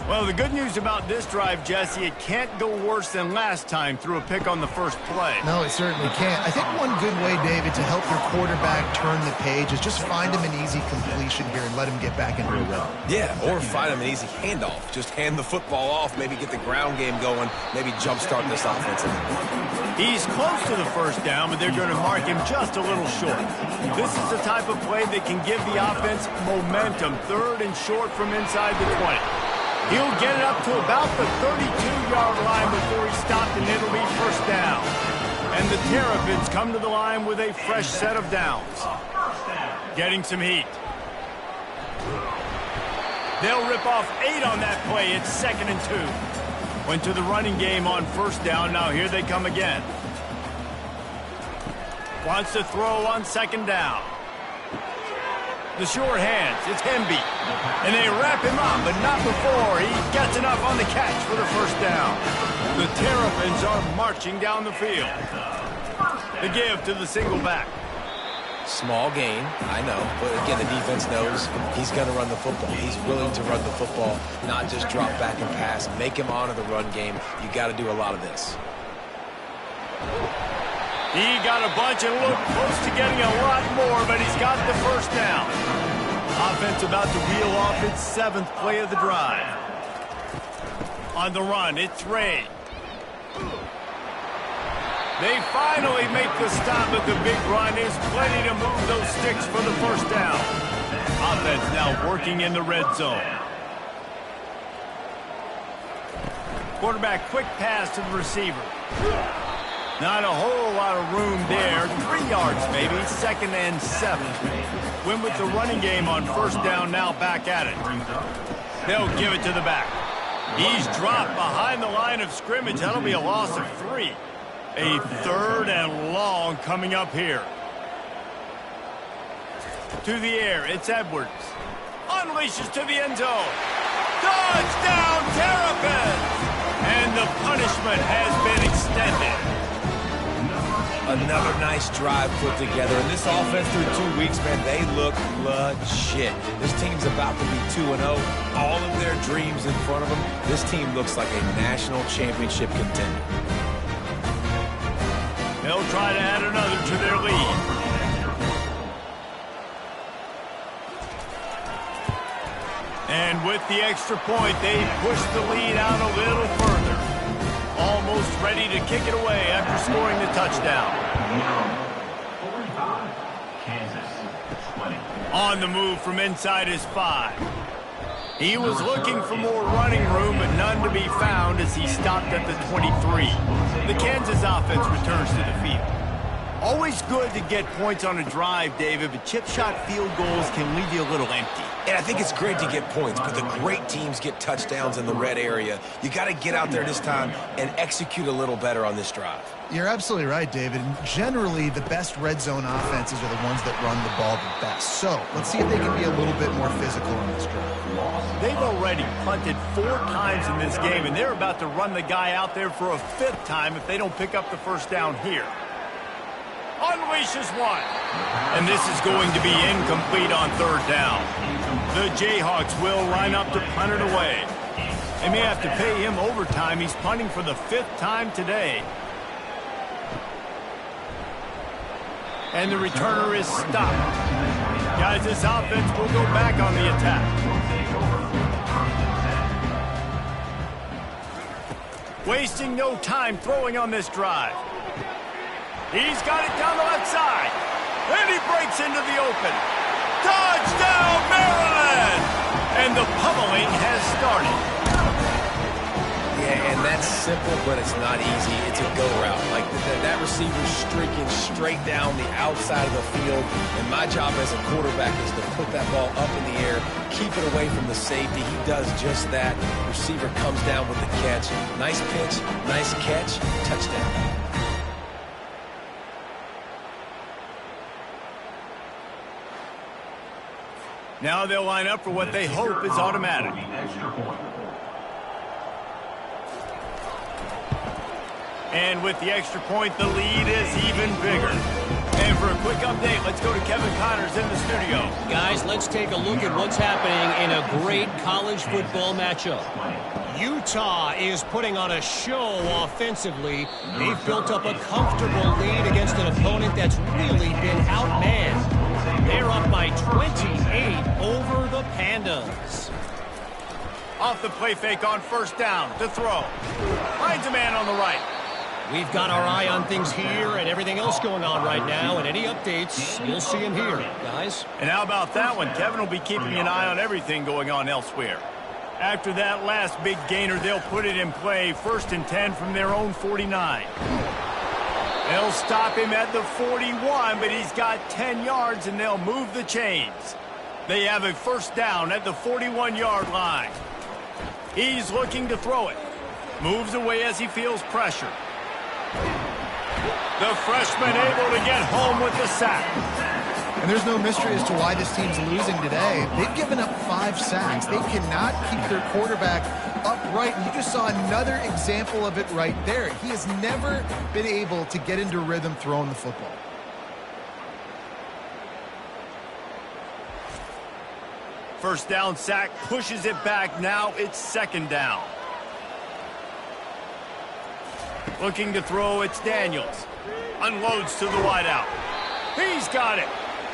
Well, the good news about this drive, Jesse, it can't go worse than last time through a pick on the first play. No, it certainly can't. I think one good way, David, to help your quarterback turn the page is just find him an easy completion here and let him get back into a rhythm. Yeah, or find him an easy handoff. Just hand the football off, maybe get the ground game going, maybe jumpstart this offense. He's close to the first down, but they're going to mark him just a little short. This is the type of play that can give the offense momentum. 3rd and short from inside the 20. He'll get it up to about the 32-yard line before he's stopped, and it'll be first down. And the Terrapins come to the line with a fresh set of downs. Getting some heat. They'll rip off 8 on that play. It's 2nd and 2. Went to the running game on first down. Now here they come again. Wants to throw on 2nd down. The short hands, it's Hemby. And they wrap him up, but not before he gets enough on the catch for the first down. The Terrapins are marching down the field. The give to the single back. Small gain, I know. But again, the defense knows he's going to run the football. He's willing to run the football, not just drop back and pass. Make him honor the run game. You got to do a lot of this. He got a bunch and looked close to getting a lot more, but he's got the first down. Offense about to reel off its 7th play of the drive. On the run, it's Ray. They finally make the stop at the big run. There's plenty to move those sticks for the first down. Offense now working in the red zone. Quarterback quick pass to the receiver. Not a whole lot of room there. 3 yards maybe. 2nd and 7. Win with the running game on first down, now back at it. They'll give it to the back. He's dropped behind the line of scrimmage. That'll be a loss of 3. A 3rd and long coming up here. To the air, it's Edwards. Unleashes to the end zone. Touchdown, Terrapins! And the punishment has been extended. Another nice drive put together. And this offense through 2 weeks, man, they look legit. This team's about to be 2-0. All of their dreams in front of them. This team looks like a national championship contender. They'll try to add another to their lead. And with the extra point, they push the lead out a little further. Almost ready to kick it away after scoring the touchdown. 45, Kansas 20. On the move from inside his 5. He was looking for more running room, but none to be found as he stopped at the 23. The Kansas offense returns to the field. Always good to get points on a drive, David, but chip shot field goals can leave you a little empty. And I think it's great to get points, but the great teams get touchdowns in the red area. You got to get out there this time and execute a little better on this drive. You're absolutely right, David. And generally, the best red zone offenses are the ones that run the ball the best. So let's see if they can be a little bit more physical on this drive. They've already punted 4 times in this game, and they're about to run the guy out there for a 5th time if they don't pick up the first down here. Unleashes one. And this is going to be incomplete on 3rd down. The Jayhawks will line up to punt it away. They may have to pay him overtime. He's punting for the 5th time today. And the returner is stopped. Guys, this offense will go back on the attack. Wasting no time throwing on this drive. He's got it down the left side. And he breaks into the open. Touchdown, Maryland! And the pummeling has started. Yeah, and that's simple, but it's not easy. It's a go route. Like that receiver's streaking straight down the outside of the field. And my job as a quarterback is to put that ball up in the air, keep it away from the safety. He does just that. Receiver comes down with the catch. Nice pitch, nice catch, touchdown. Now they'll line up for what they hope is automatic. And with the extra point, the lead is even bigger. And for a quick update, let's go to Kevin Connors in the studio. Guys, let's take a look at what's happening in a great college football matchup. Utah is putting on a show offensively. They've built up a comfortable lead against an opponent that's really been outmanned. They're up by 28 over the Pandas. Off the play fake on first down to throw. Finds a man on the right. We've got our eye on things here and everything else going on right now, and any updates, you'll see them here, guys. And how about that one? Kevin will be keeping an eye on everything going on elsewhere. After that last big gainer, they'll put it in play, 1st and 10 from their own 49. They'll stop him at the 41, but he's got 10 yards, and they'll move the chains. They have a first down at the 41-yard line. He's looking to throw it. Moves away as he feels pressure. The freshman able to get home with the sack. And there's no mystery as to why this team's losing today. They've given up 5 sacks. They cannot keep their quarterback upright. And you just saw another example of it right there. He has never been able to get into rhythm throwing the football. First down sack, pushes it back. Now it's 2nd down. Looking to throw, it's Daniels. Unloads to the wideout. He's got it.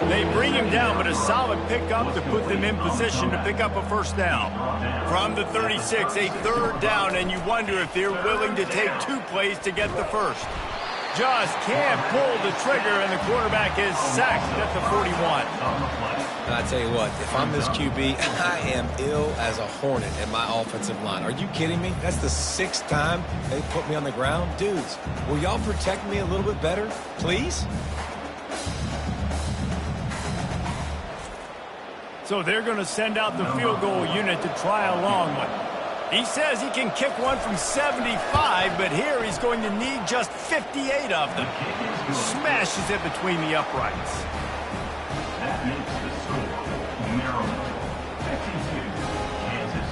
They bring him down, but a solid pickup to put them in position to pick up a first down. From the 36, a 3rd down, and you wonder if they're willing to take 2 plays to get the first. Just can't pull the trigger, and the quarterback is sacked at the 41. And I tell you what, if I'm this QB, I am ill as a hornet in my offensive line. Are you kidding me? That's the 6th time they put me on the ground. Dudes, will y'all protect me a little bit better, please? So they're going to send out the field goal unit to try a long one. He says he can kick one from 75, but here he's going to need just 58 of them. Smashes it between the uprights. That makes the score Maryland 52, Kansas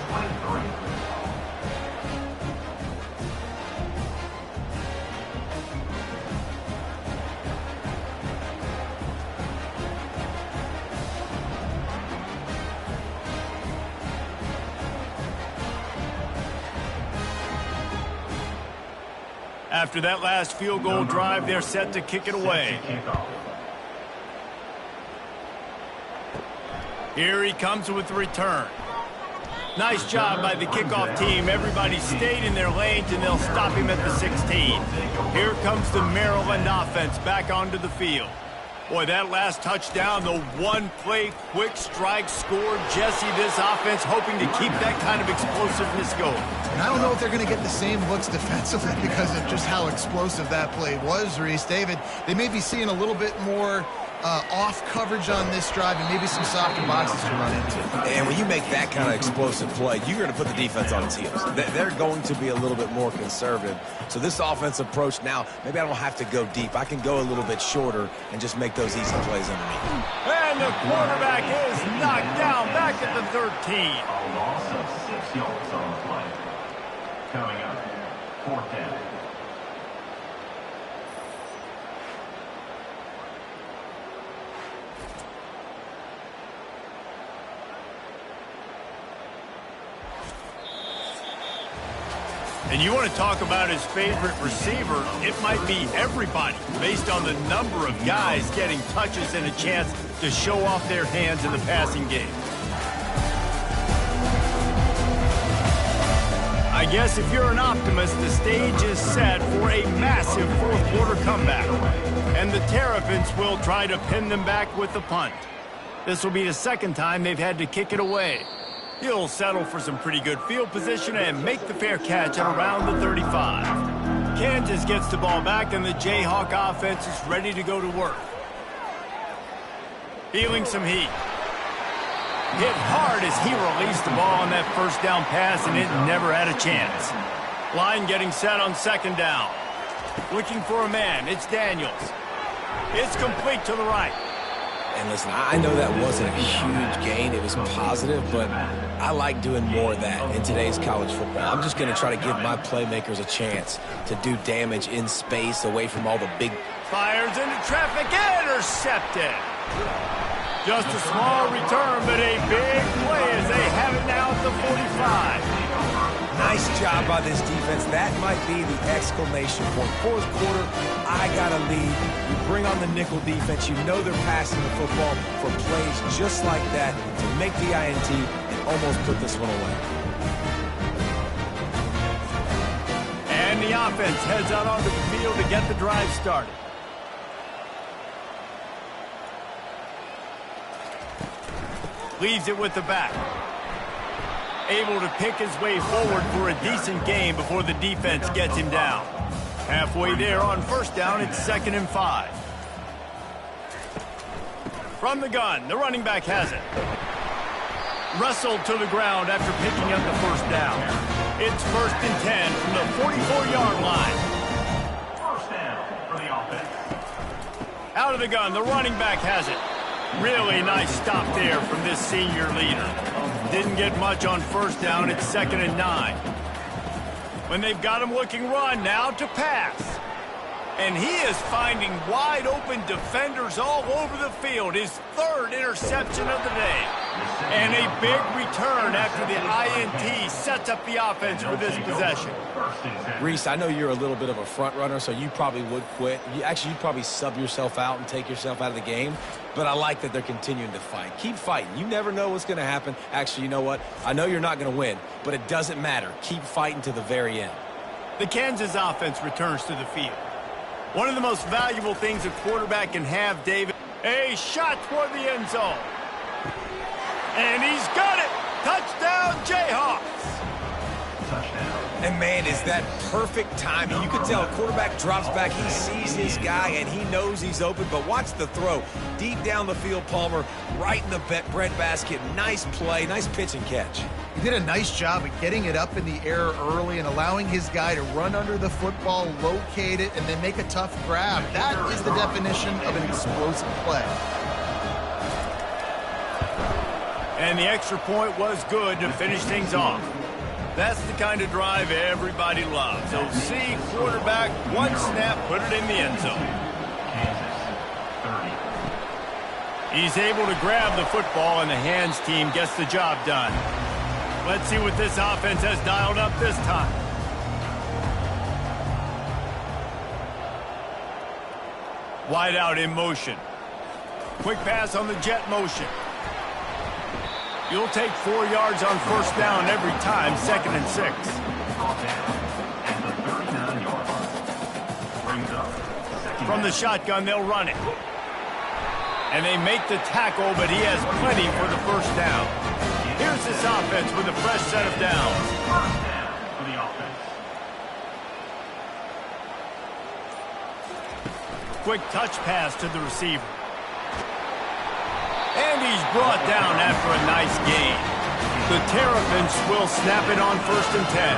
23. After that last field goal drive, they're set to kick it away. Here he comes with the return. Nice job by the kickoff team. Everybody stayed in their lanes, and they'll stop him at the 16. Here comes the Maryland offense back onto the field. Boy, that last touchdown, the one-play quick strike score. Jesse, this offense hoping to keep that kind of explosiveness going. And I don't know if they're going to get the same looks defensively because of just how explosive that play was, Reese. David, they may be seeing a little bit more off coverage on this drive and maybe some softer boxes to run into. And when you make that kind of explosive play, you're going to put the defense on its heels. They're going to be a little bit more conservative. So this offense approach now, maybe I don't have to go deep. I can go a little bit shorter and just make those easy plays underneath. And the quarterback is knocked down back at the 13. A loss of 6 yards on the play. Coming up, 4th down. And you want to talk about his favorite receiver, it might be everybody, based on the number of guys getting touches and a chance to show off their hands in the passing game. I guess if you're an optimist, the stage is set for a massive fourth-quarter comeback. And the Terrapins will try to pin them back with the punt. This will be the 2nd time they've had to kick it away. He'll settle for some pretty good field position and make the fair catch at around the 35. Kansas gets the ball back, and the Jayhawk offense is ready to go to work. Feeling some heat. Hit hard as he released the ball on that first down pass, and it never had a chance. Line getting set on 2nd down. Looking for a man. It's Daniels. It's complete to the right. And listen, I know that wasn't a huge gain. It was positive, but I like doing more of that in today's college football. I'm just going to try to give my playmakers a chance to do damage in space away from all the big... Fires into traffic, intercepted. Just a small return, but a big play as they have it now at the 45. Nice job by this defense. That might be the exclamation point. Fourth quarter, I got a lead. You bring on the nickel defense. You know they're passing the football for plays just like that to make the INT and almost put this one away. And the offense heads out onto the field to get the drive started. Leaves it with the back. Able to pick his way forward for a decent gain before the defense gets him down. Halfway there on first down, it's 2nd and 5. From the gun, the running back has it. Wrestled to the ground after picking up the first down. It's 1st and 10 from the 44-yard line. First down for the offense. Out of the gun, the running back has it. Really nice stop there from this senior leader. Didn't get much on first down. It's 2nd and 9. When they've got him looking run, now to pass. And he is finding wide open defenders all over the field. His 3rd interception of the day. And a big return after the INT sets up the offense for this possession. Reese, I know you're a little bit of a front runner, so you probably would quit. You'd probably sub yourself out and take yourself out of the game. But I like that they're continuing to fight. Keep fighting. You never know what's going to happen. Actually, you know what? I know you're not going to win, but it doesn't matter. Keep fighting to the very end. The Kansas offense returns to the field. One of the most valuable things a quarterback can have, David, a shot toward the end zone. And he's got it. Touchdown, Jayhawks. Touchdown. And, man, is that perfect timing. You can tell a quarterback drops back. He sees his guy, and he knows he's open. But watch the throw. Deep down the field, Palmer, right in the breadbasket. Nice play, nice pitch and catch. He did a nice job of getting it up in the air early and allowing his guy to run under the football, locate it, and then make a tough grab. That is the definition of an explosive play. And the extra point was good to finish things off. That's the kind of drive everybody loves. So see quarterback, one snap, put it in the end zone. Kansas, 30. He's able to grab the football, and the hands team gets the job done. Let's see what this offense has dialed up this time. Wide out in motion. Quick pass on the jet motion. You'll take 4 yards on first down every time, 2nd and 6. At the 39-yard line. Brings up second From the shotgun, they'll run it. And they make the tackle, but he has plenty for the first down. Here's this offense with a fresh set of downs. first down for the offense. Quick touch pass to the receiver. And he's brought down after a nice gain. The Terrapins will snap it on 1st and 10.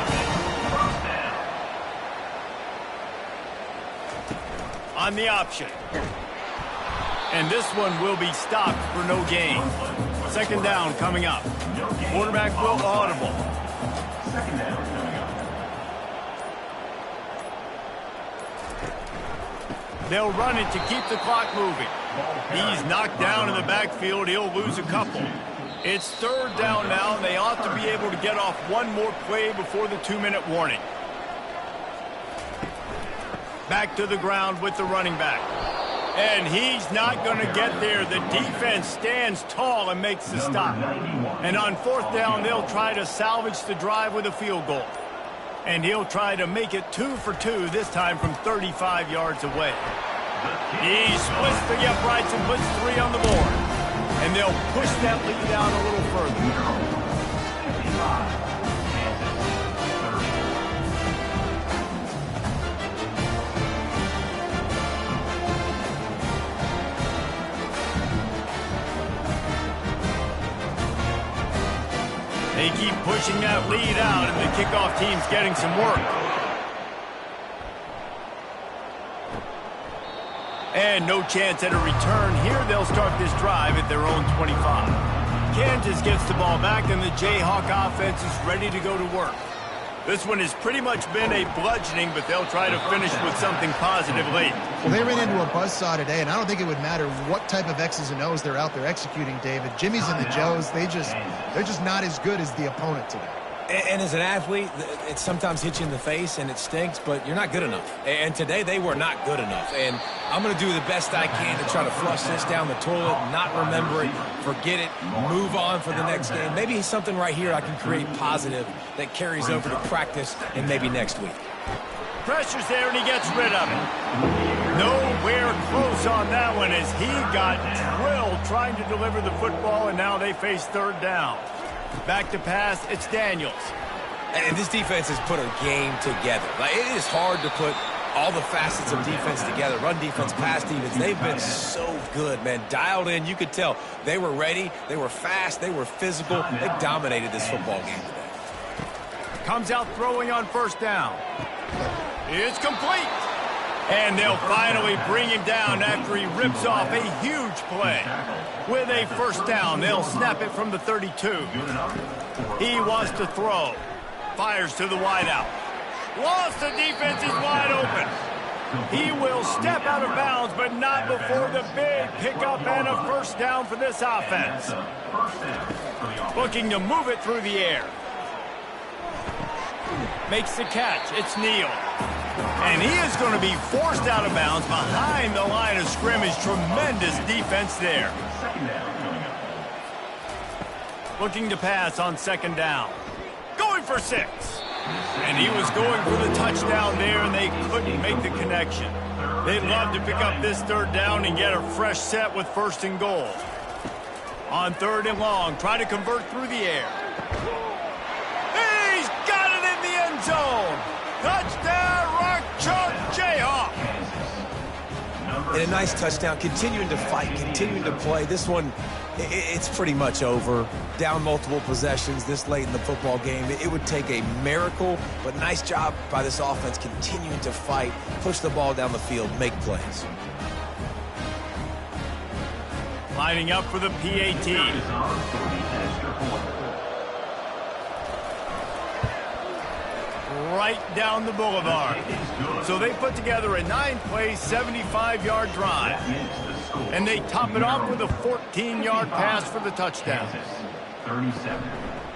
On the option. And this one will be stopped for no gain. 2nd down coming up. Quarterback will audible. Second down coming up. They'll run it to keep the clock moving. He's knocked down in the backfield. He'll lose a couple. It's 3rd down now, and they ought to be able to get off one more play before the 2-minute warning. Back to the ground with the running back. And he's not going to get there. The defense stands tall and makes the stop. And on 4th down, they'll try to salvage the drive with a field goal. And he'll try to make it 2 for 2, this time from 35 yards away. He splits the uprights and puts 3 on the board. And they'll push that lead down a little further. 55. They keep pushing that lead out, and the kickoff team's getting some work. And no chance at a return here. They'll start this drive at their own 25. Kansas gets the ball back, and the Jayhawk offense is ready to go to work. This one has pretty much been a bludgeoning, but they'll try to finish with something positive late. Well, they ran into a buzzsaw today, and I don't think it would matter what type of X's and O's they're out there executing, David. Jimmy's and the Joes, they're just not as good as the opponent today. And as an athlete, it sometimes hits you in the face and it stinks, but you're not good enough. And today they were not good enough. And I'm going to do the best I can to try to flush this down the toilet, not remember it, forget it, move on for the next game. Maybe something right here I can create positive that carries over to practice and maybe next week. Pressure's there, and he gets rid of it. Nowhere close on that one as he got drilled trying to deliver the football, and now they face third down. Back to pass, it's Daniels. And this defense has put a game together. Like, it is hard to put all the facets of defense together. Run defense, pass defense. They've been so good, man. Dialed in. You could tell they were ready. They were fast. They were physical. They dominated this football game today. Comes out throwing on first down. It's complete. And they'll finally bring him down after he rips off a huge play. With a first down, they'll snap it from the 32. He wants to throw. Fires to the wideout. Lost, the defense is wide open. He will step out of bounds, but not before the big pickup and a first down for this offense. Looking to move it through the air. Makes the catch. It's Neal. And he is going to be forced out of bounds behind the line of scrimmage. Tremendous defense there. Looking to pass on second down. Going for 6. And he was going for the touchdown there, and they couldn't make the connection. They'd love to pick up this third down and get a fresh set with first and goal. On third and long, try to convert through the air. He's got it in the end zone. Touchdown, Rock Chalk Jayhawk. And a nice touchdown, continuing to fight, continuing to play. This one, it's pretty much over. Down multiple possessions this late in the football game. It would take a miracle, but nice job by this offense continuing to fight, push the ball down the field, make plays. Lining up for the PAT. Right down the boulevard. So they put together a 9-play, 75-yard drive. And they top it off with a 14-yard pass for the touchdown.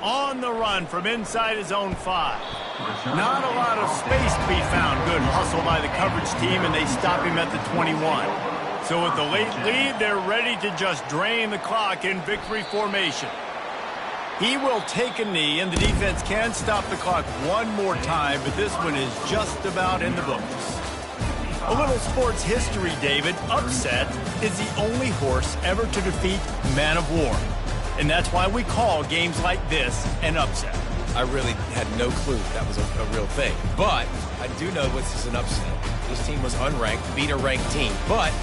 On the run from inside his own 5. Not a lot of space to be found. Good hustle by the coverage team, and they stop him at the 21. So with the late lead, they're ready to just drain the clock in victory formation. He will take a knee, and the defense can stop the clock one more time, but this one is just about in the books. A little sports history, David. Upset is the only horse ever to defeat Man of War. And that's why we call games like this an upset. I really had no clue that was a real thing. But I do know this is an upset. This team was unranked, beat a ranked team. But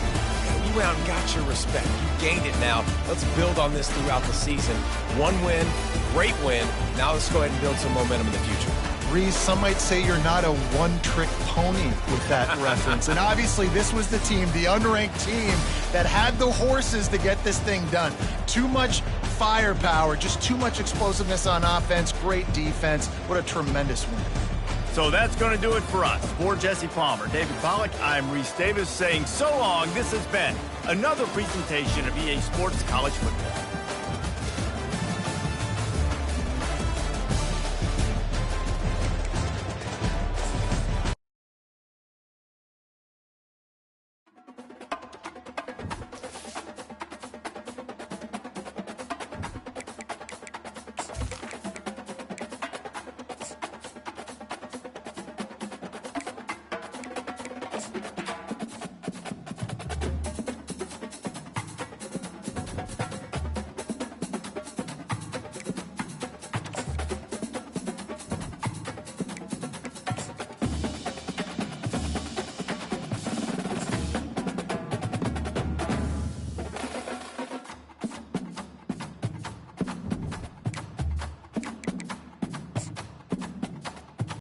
you went out and got your respect. You gained it now. Let's build on this throughout the season. One win, great win. Now let's go ahead and build some momentum in the future. Reese, some might say you're not a one-trick pony with that reference. And obviously this was the team, the unranked team, that had the horses to get this thing done. Too much firepower, just too much explosiveness on offense, great defense. What a tremendous win. So that's going to do it for us. For Jesse Palmer, David Pollack, I'm Reese Davis saying so long. This has been another presentation of EA Sports College Football.